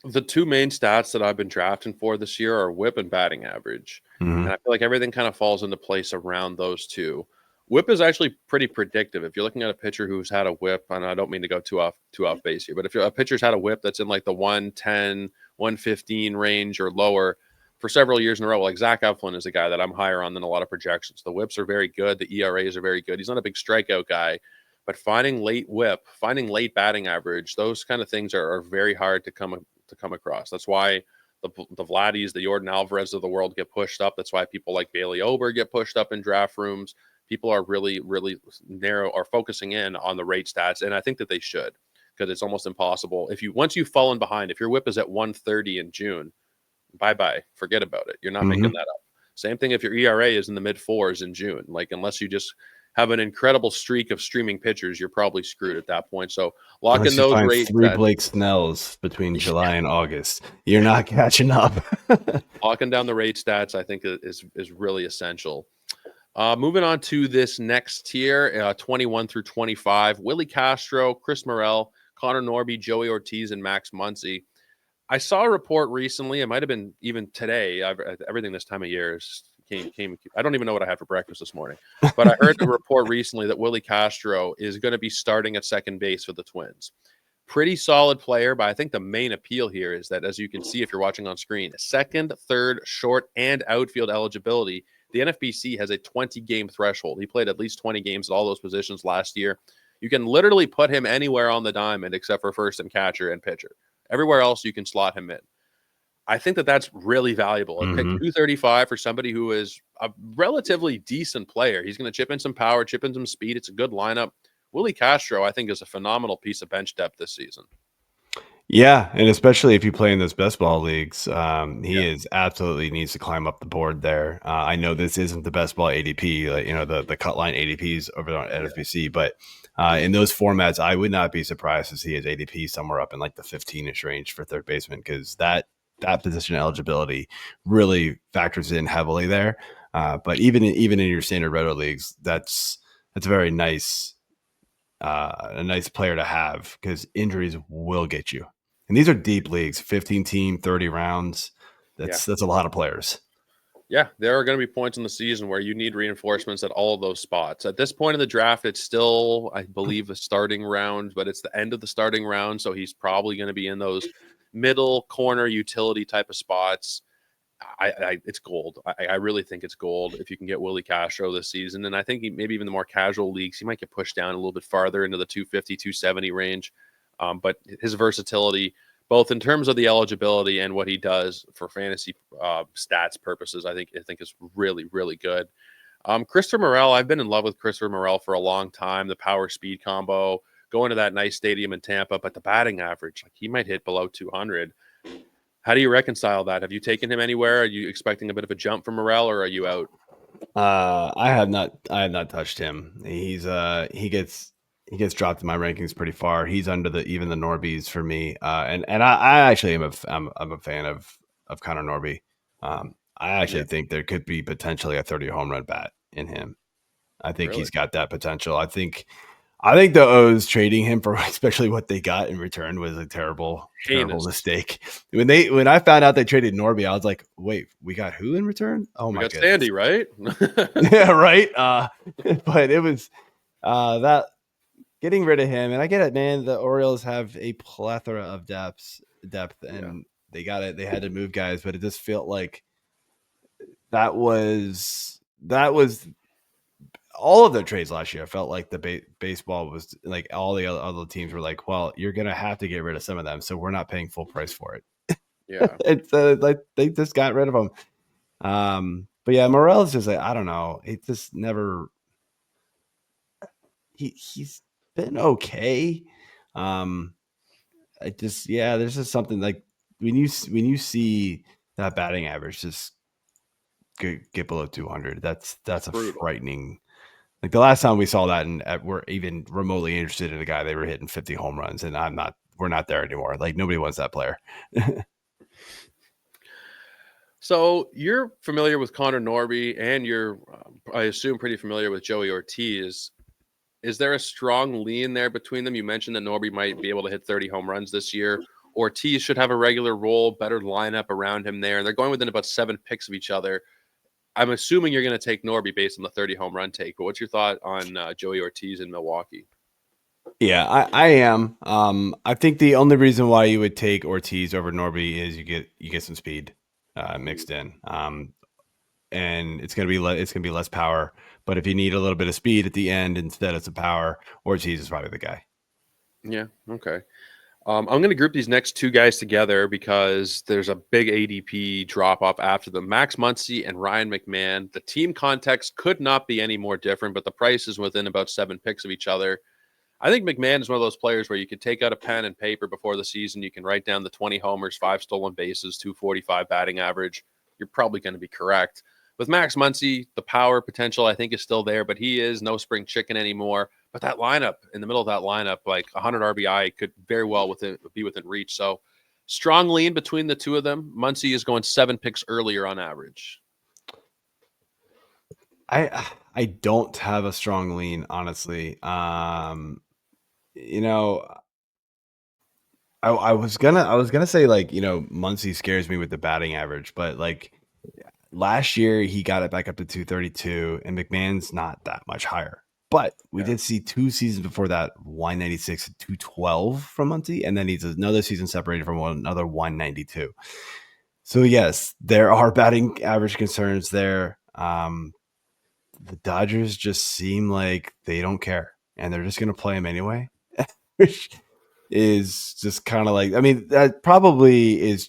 The two main stats that I've been drafting for this year are whip and batting average. Mm-hmm. And I feel like everything kind of falls into place around those two. Whip is actually pretty predictive. If you're looking at a pitcher who's had a whip, and I don't mean to go too off base here, but if a pitcher's had a whip that's in like the 110, 115 range or lower for several years in a row, like Zach Eflin is a guy that I'm higher on than a lot of projections. The whips are very good. The ERAs are very good. He's not a big strikeout guy, but finding late whip, finding late batting average, those kind of things are very hard to come across. That's why the Vladdies, the Jordan Alvarez of the world get pushed up. That's why people like Bailey Ober get pushed up in draft rooms. People are really, really narrow or focusing in on the rate stats, and I think that they should, because it's almost impossible. Once you've fallen behind, if your whip is at 130 in June, bye, forget about it. You're not making Mm-hmm. that up. Same thing if your ERA is in the mid fours in June. Like, unless you just have an incredible streak of streaming pitchers, you're probably screwed at that point. So lock in Unless you those find rate 3 sets. Blake Snells between July and August, you're not catching up. Locking down the rate stats, I think, is really essential. Moving on to this next tier, 21 through 25, Willie Castro, Chris Morel, Connor Norby, Joey Ortiz, and Max Muncy. I saw a report recently. It might have been even today. Everything this time of year came. I don't even know what I had for breakfast this morning, but I heard a report recently that Willie Castro is going to be starting at second base for the Twins. Pretty solid player, but I think the main appeal here is that, as you can see if you're watching on screen, second, third, short, and outfield eligibility. The NFBC has a 20 game threshold. He played at least 20 games at all those positions last year. You can literally put him anywhere on the diamond except for first and catcher and pitcher. Everywhere else, you can slot him in. I think that that's really valuable. I picked Mhm. 235 for somebody who is a relatively decent player. He's going to chip in some power, chip in some speed. It's a good lineup. Willie Castro, I think, is a phenomenal piece of bench depth this season. Yeah, and especially if you play in those best ball leagues, he Yeah. is absolutely needs to climb up the board there. I know this isn't the best ball ADP, like, the cut line ADPs over on Yeah. NFBC, but in those formats, I would not be surprised to see his ADP somewhere up in like the 15-ish range for third baseman because that position eligibility really factors in heavily there. But even in your standard roto leagues, that's very nice a nice player to have because injuries will get you. And these are deep leagues, 15 team, 30 rounds. Yeah. That's a lot of players. Yeah, there are going to be points in the season where you need reinforcements at all of those spots. At this point in the draft, it's still, I believe, a starting round, but it's the end of the starting round, so he's probably going to be in those middle corner utility type of spots. It's gold. I really think it's gold if you can get Willie Castro this season, and I think maybe even the more casual leagues, he might get pushed down a little bit farther into the 250, 270 range. But his versatility, both in terms of the eligibility and what he does for fantasy stats purposes, I think is really, really good. Christopher Morel, I've been in love with Christopher Morel for a long time. The power speed combo, going to that nice stadium in Tampa, but the batting average, like he might hit below 200. How do you reconcile that? Have you taken him anywhere? Are you expecting a bit of a jump from Morel, or are you out? I have not touched him. He gets dropped in my rankings pretty far. He's under even the Norbies for me. And I actually I'm a fan of Connor Norby. I Yeah, actually think there could be potentially a 30 home run bat in him. I think really he's got that potential. I think the O's trading him for especially what they got in return was a terrible heinous. mistake. When I found out they traded Norby, I was like, wait, we got who in return? Oh We my got goodness. Sandy, right? Yeah, right. But it was that getting rid of him, and I get it, man. The Orioles have a plethora of depth, Yeah, and they got it. They had to move guys, but it just felt like that was all of their trades last year. I felt like the baseball was like all the other teams were like, well, you're gonna have to get rid of some of them, so we're not paying full price for it. yeah, It's like they just got rid of them. But yeah, Morel's just like I don't know. It just never he's been okay. Um, I just yeah, there's just something like when you see that batting average just get below 200, that's a brutal. frightening. Like the last time we saw that, and we're even remotely interested in a guy, they were hitting 50 home runs, and I'm not. We're not there anymore. Like nobody wants that player. So you're familiar with Connor Norby, and you're, I assume, pretty familiar with Joey Ortiz. Is there a strong lean there between them? You mentioned that Norby might be able to hit 30 home runs this year. Ortiz should have a regular role, better lineup around him there. They're going within about 7 picks of each other. I'm assuming you're going to take Norby based on the 30 home run take, but what's your thought on Joey Ortiz in Milwaukee? Yeah, I am. I think the only reason why you would take Ortiz over Norby is you get some speed mixed in. And it's gonna be it's gonna be less power. But if you need a little bit of speed at the end instead of some power, Ortiz is probably the guy. Yeah, okay. I'm going to group these next two guys together because there's a big ADP drop off after them. Max Muncy and Ryan McMahon. The team context could not be any more different, but the price is within about 7 picks of each other. I think McMahon is one of those players where you could take out a pen and paper before the season. You can write down the 20 homers, 5 stolen bases, 245 batting average. You're probably going to be correct. with Max Muncy, the power potential I think is still there, but he is no spring chicken anymore. But that lineup, in the middle of that lineup, like 100 RBI could very well be within reach. So strong lean between the two of them. Muncy is going 7 picks earlier on average. I don't have a strong lean, honestly. You know, I was gonna say, like, Muncie scares me with the batting average, but like last year he got it back up to 232, and McMahon's not that much higher. But we Yeah. did see 2 seasons before that 196 and 212 from Muncie, and then he's another season separated from another 192. So yes, there are batting average concerns there. The Dodgers just seem like they don't care, and they're just gonna play him anyway, which is just kind of like, I mean, that probably is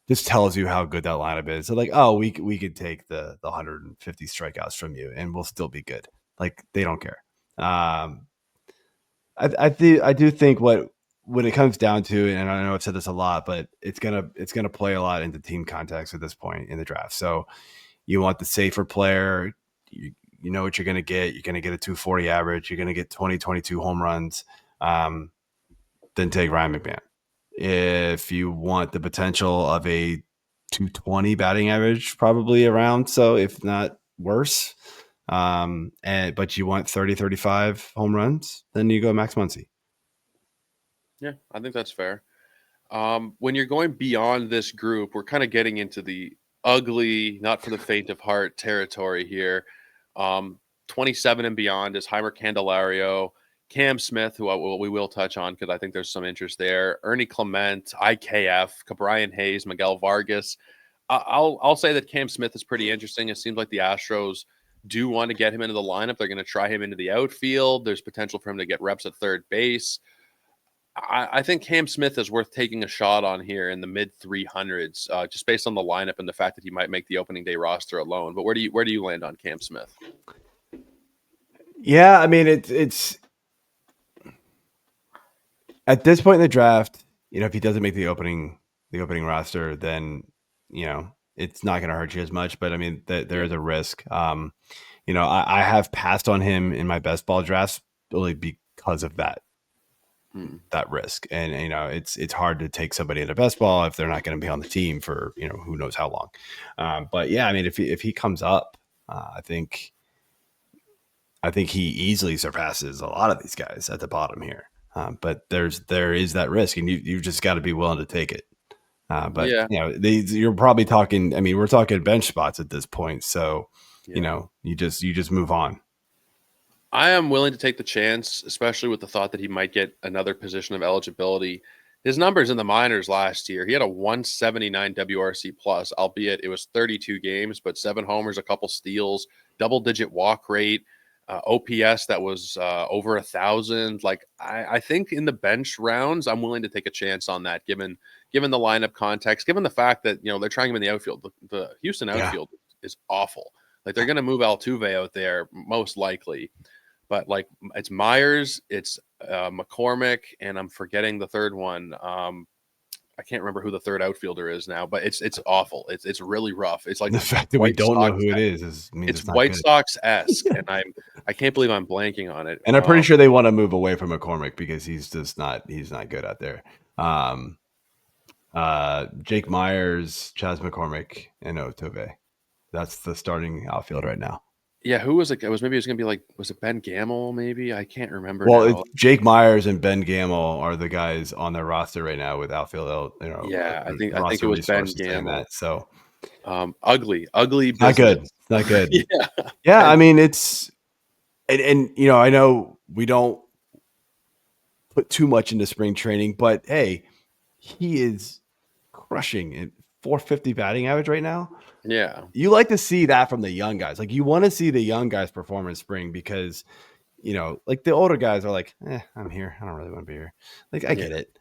just tells you how good that lineup is. So like, oh, we could take the 150 strikeouts from you, and we'll still be good. Like, they don't care. I do think when it comes down to it, and I know I've said this a lot, but it's gonna play a lot into team context at this point in the draft. So you want the safer player. You know what you're going to get. You're going to get a 240 average. You're going to get 20, 22 home runs. Then take Ryan McMahon. If you want the potential of a 220 batting average, probably around, so if not worse, but you want 30, 35 home runs, then you go Max Muncy. Yeah, I think that's fair. When you're going beyond this group, we're kind of getting into the ugly, not for the faint of heart territory here. Um, 27 and beyond is Heimer Candelario, Cam Smith, who we will touch on because I think there's some interest there. Ernie Clement, IKF, Brian Hayes, Miguel Vargas. I'll say that Cam Smith is pretty interesting. It seems like the Astros do want to get him into the lineup. They're going to try him into the outfield. There's potential for him to get reps at third base. I think Cam Smith is worth taking a shot on here in the mid 300s, just based on the lineup and the fact that he might make the opening day roster alone. But where do you land on Cam Smith? Yeah, I mean, it's at this point in the draft, if he doesn't make the opening roster, then it's not going to hurt you as much. But I mean, there is a risk. I have passed on him in my best ball drafts only because of that Hmm. that risk. And it's hard to take somebody into best ball if they're not going to be on the team for who knows how long. But yeah, I mean, if he comes up, I think he easily surpasses a lot of these guys at the bottom here. But there is that risk, and you've just got to be willing to take it. But Yeah, you're probably talking. I mean, we're talking bench spots at this point, so yeah. you just move on. I am willing to take the chance, especially with the thought that he might get another position of eligibility. His numbers in the minors last year, he had a 179 WRC plus, albeit it was 32 games, but 7 homers, a couple steals, double digit walk rate, OPS that was over 1,000. Like I think in the bench rounds, I'm willing to take a chance on that, given the lineup context, given the fact that they're trying him in the outfield. The Houston Yeah, outfield is awful. Like they're going to move Altuve out there most likely. But like it's Myers, it's McCormick, and I'm forgetting the third one. I can't remember who the third outfielder is now, but it's awful. It's really rough. It's like the fact that we White don't know Sox. who it means It's it's not White good. Sox esque, and I can't believe I'm blanking on it. And I'm pretty sure they want to move away from McCormick because he's not good out there. Um, Jake Myers, Chas McCormick, and Otove. That's the starting outfield right now. Yeah, who was it? It was maybe it was gonna be like was it Ben Gamel? Maybe I can't remember Well, now. Jake Myers and Ben Gamel are the guys on their roster right now with outfield, Yeah, I think roster it was Ben resources saying Gamel. that. So Ugly not business. good. It's not good. Yeah, Yeah, I and mean it's and I know we don't put too much into spring training, but hey, he is crushing at 450 batting average right now. yeah, You like to see that from the young guys. Like, you want to see the young guys perform in spring because like the older guys are like, I'm here. I don't really want to be here. Like, I yeah, get it,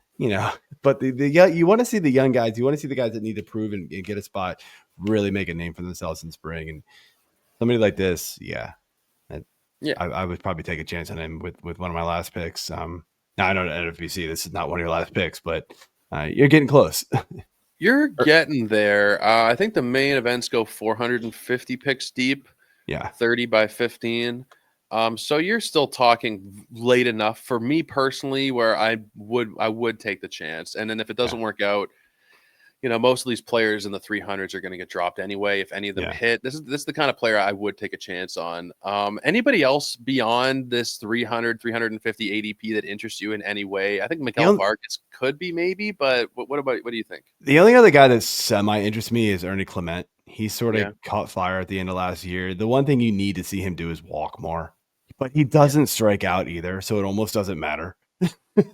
but you want to see the young guys. You want to see the guys that need to prove and get a spot, really make a name for themselves in spring. And somebody like this, yeah, I, yeah. I would probably take a chance on him with one of my last picks. Now I know at FBC this is not one of your last picks, but you're getting close. You're Er, getting there. I think the main events go 450 picks deep, yeah, 30 by 15. So you're still talking late enough for me personally, where I would take the chance. And then if it yeah, doesn't work out, most of these players in the 300s are going to get dropped anyway. If any of them yeah. hit, this is the kind of player I would take a chance on. Anybody else beyond this 300, 350 ADP that interests you in any way? I think The Miguel only, Vargas could be maybe, but what do you think? the only other guy that semi interests me is Ernie Clement. He sort of Yeah, caught fire at the end of last year. The one thing you need to see him do is walk more, but he yeah, doesn't strike out either, so it almost doesn't matter.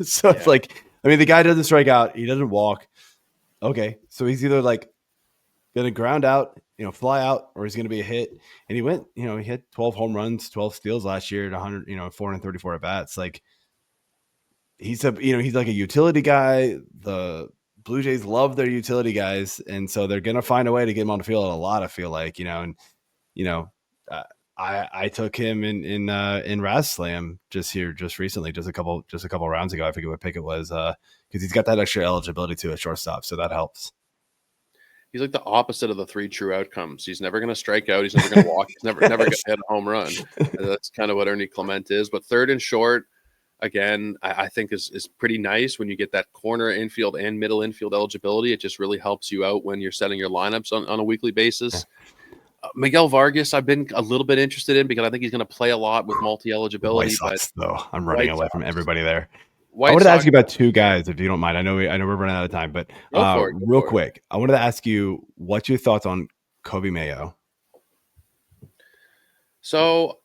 So it's yeah. like, I mean, the guy doesn't strike out, he doesn't walk. Okay, so he's either like gonna ground out, fly out, or he's gonna be a hit. And he went, he hit 12 home runs, 12 steals last year at 100, 434 at bats. Like he's like a utility guy. The Blue Jays love their utility guys, and so they're gonna find a way to get him on the field a lot. I feel like, and you know, uh, I took him in Raz Slam just recently, just a couple rounds ago. I forget what pick it was, because he's got that extra eligibility to a shortstop, so that helps. He's like the opposite of the three true outcomes. He's never going to strike out. He's never going to walk. He's never going Yes. to hit a home run. That's kind of what Ernie Clement is. But third and short, again, I think is pretty nice when you get that corner infield and middle infield eligibility. It just really helps you out when you're setting your lineups on a weekly basis. Miguel Vargas, I've been a little bit interested in because I think he's going to play a lot with multi White eligibility. But Sox, though, I'm running White away from Sox, everybody there. I White wanted to ask Sox, you about two guys, if you don't mind. I know we're running out of time, but go for it. Go real for it. quick, I wanted to ask you what's your thoughts on Kobe Mayo? So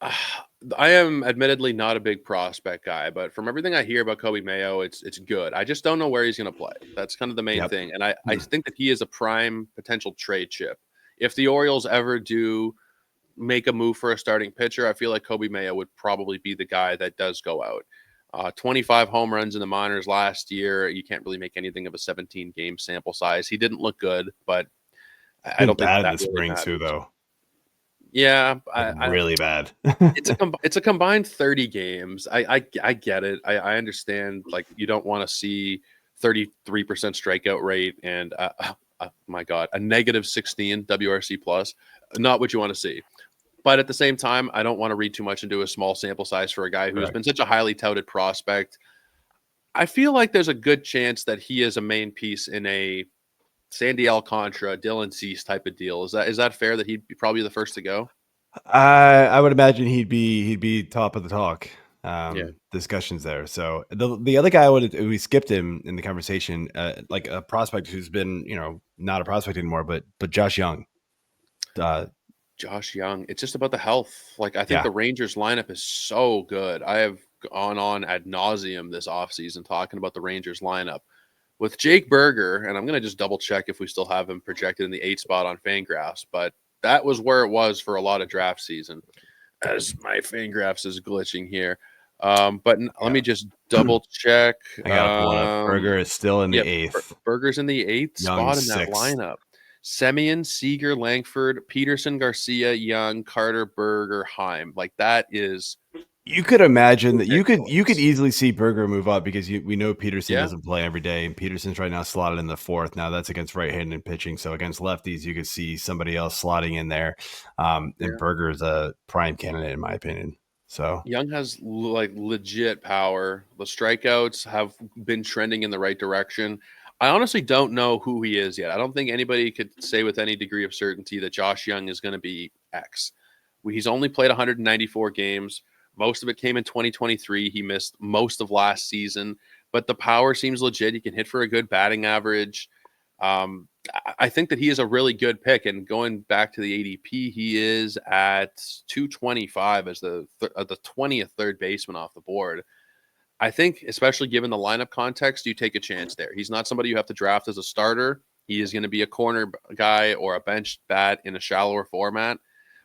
I am admittedly not a big prospect guy, but from everything I hear about Kobe Mayo, it's good. I just don't know where he's going to play. That's kind of the main Yep. thing, and I Mm. think that he is a prime potential trade chip. If the Orioles ever do make a move for a starting pitcher, I feel like Kobe Mayo would probably be the guy that does go out. 25 home runs in the minors last year. You can't really make anything of a 17 game sample size. He didn't look good, but He's I been don't think that bad that this really spring too, matters. though. Yeah, Like I really bad. it's a combined 30 games. I get it. I understand, like, you don't want to see 33% strikeout rate and my god, a negative 16 WRC plus. Not what you want to see. But at the same time, I don't want to read too much into a small sample size for a guy who's been Correct. such a highly touted prospect. I feel like there's a good chance that he is a main piece in a Sandy Alcantara, Dylan Cease type of deal. Is that fair that he'd be probably the first to go? I would imagine he'd be top of the talk Yeah. discussions there. So the other guy we skipped him in the conversation, like a prospect who's been not a prospect anymore, but Josh Young. Uh, Josh Young. It's just about the health. Like, I think yeah, the Rangers lineup is so good. I have gone on ad nauseum this offseason talking about the Rangers lineup with Jake Berger, and I'm gonna just double check if we still have him projected in the 8 spot on Fangraphs, but that was where it was for a lot of draft season. As my Fangraphs is glitching here. But let yeah. me just double check. I got to pull it up. Berger is still in the Yep, eighth. Berger's in the 8th Young spot in that sixth. lineup. Semien, Seager, Langford, Peterson, Garcia, Young, Carter, Berger, Heim. Like, that is You could imagine that you could ridiculous. easily see Berger move up because we know Peterson Yeah, doesn't play every day, and Peterson's right now slotted in the fourth. Now that's against right-handed pitching, so against lefties, you could see somebody else slotting in there. And yeah. Berger is a prime candidate in my opinion. So Young has like legit power. The strikeouts have been trending in the right direction. I honestly don't know who he is yet. I don't think anybody could say with any degree of certainty that Josh Young is going to be X. He's only played 194 games. Most of it came in 2023. He missed most of last season, but the power seems legit. He can hit for a good batting average. I think that he is a really good pick. And going back to the ADP, he is at 225 as the 20th third baseman off the board. I think, especially given the lineup context, you take a chance there. He's not somebody you have to draft as a starter. He is going to be a corner guy or a bench bat in a shallower format.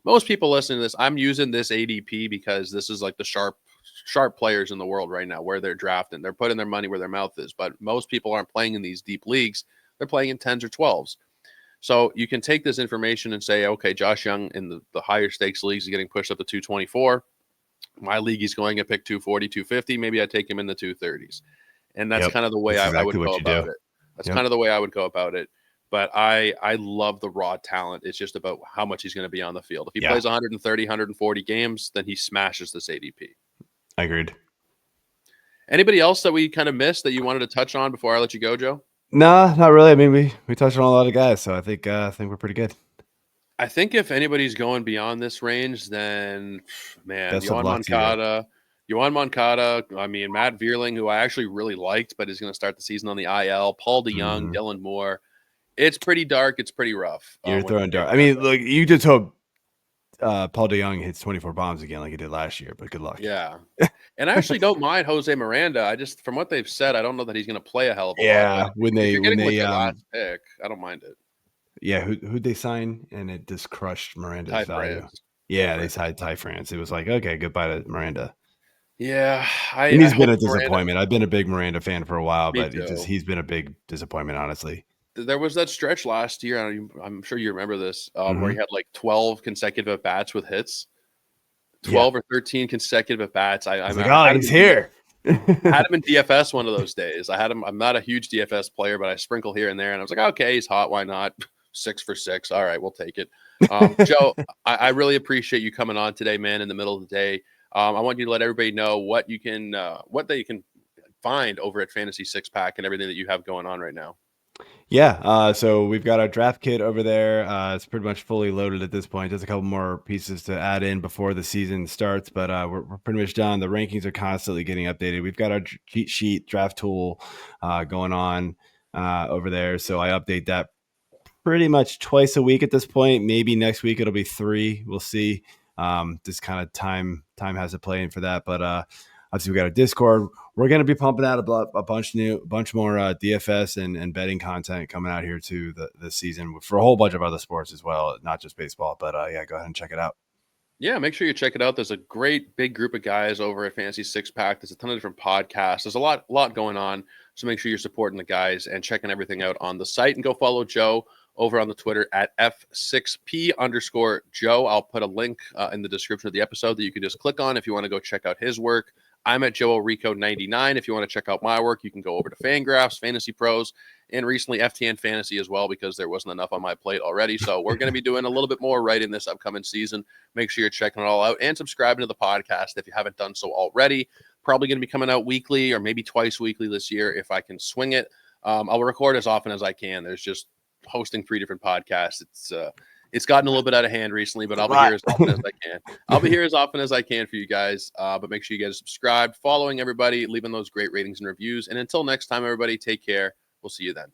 Most people listening to this, I'm using this ADP because this is like the sharp players in the world right now where they're drafting. They're putting their money where their mouth is. But most people aren't playing in these deep leagues. They're playing in 10s or 12s. So you can take this information and say, okay, Josh Young in the higher stakes leagues is getting pushed up to 224. My league, he's going at pick 240, 250. Maybe I take him in the 230s. And that's yep, kind of the way that's I would exactly go what you do. about it. That's Yep. kind of the way I would go about it. But I love the raw talent. It's just about how much he's going to be on the field. If he Yeah, plays 130, 140 games, then he smashes this ADP. I agreed. Anybody else that we kind of missed that you wanted to touch on before I let you go, Joe? Nah, not really. I mean, we touched on a lot of guys, so I think we're pretty good. I think if anybody's going beyond this range, then man, Best of luck to you. Yohan Moncada. I mean, Matt Vierling, who I actually really liked, but is going to start the season on the IL. Paul DeYoung, Mhm. Dylan Moore. It's pretty dark. It's pretty rough You're when throwing the dart. big I guys mean, are. look, you just hope Paul DeYoung hits 24 bombs again like he did last year, but good luck. Yeah, and I actually don't mind Jose Miranda. I just, from what they've said, I don't know that he's going to play a hell of a lot. But Yeah, if you're getting him with your last pick, I don't mind it. yeah, who'd they sign and it just crushed Miranda's Ty value? France. Ty Yeah, they France. signed Ty France. It was like, okay, goodbye to Miranda. Yeah, And I he's been hope a Miranda. disappointment. I've been a big Miranda fan for a while, Me but too. he's been a big disappointment, honestly. There was that stretch last year. I'm sure you remember this, where he Mhm. had like 12 consecutive at bats with hits, Yeah. 12 or 13 consecutive at bats. I was like, I "Oh, had him he's in DF, here." had him in DFS one of those days. I had him. I'm not a huge DFS player, but I sprinkle here and there, and I was like, okay, he's hot. Why not? 6 for 6. All right, we'll take it. Joe, I really appreciate you coming on today, man. In the middle of the day, I want you to let everybody know what they can find over at Fantasy Six Pack and everything that you have going on right now. Yeah, so we've got our draft kit over there. It's pretty much fully loaded at this point. There's a couple more pieces to add in before the season starts, but we're pretty much done. The rankings are constantly getting updated. We've got our cheat sheet draft tool going on over there, so I update that pretty much twice a week at this point. Maybe next week it'll be 3. We'll see. Just kind of time has to play in for that. But obviously we got a Discord. We're going to be pumping out a bunch more DFS and betting content coming out here too this season for a whole bunch of other sports as well, not just baseball. But yeah, go ahead and check it out. Yeah, make sure you check it out. There's a great big group of guys over at Fantasy Six Pack. There's a ton of different podcasts. There's a lot going on. So make sure you're supporting the guys and checking everything out on the site. And go follow Joe over on the Twitter at F6P_Joe. I'll put a link in the description of the episode that you can just click on if you want to go check out his work. I'm at Joe Orrico 99. If you want to check out my work, you can go over to Fangraphs, Fantasy Pros, and recently FTN Fantasy as well, because there wasn't enough on my plate already. So we're going to be doing a little bit more right in this upcoming season. Make sure you're checking it all out and subscribing to the podcast if you haven't done so already. Probably going to be coming out weekly or maybe twice weekly this year if I can swing it. I'll record as often as I can. There's just hosting 3 different podcasts. It's gotten a little bit out of hand recently, but It's a I'll be lot. here as often as I can. I'll be here as often as I can for you guys. But make sure you guys subscribe, following everybody, leaving those great ratings and reviews. And until next time, everybody, take care. We'll see you then.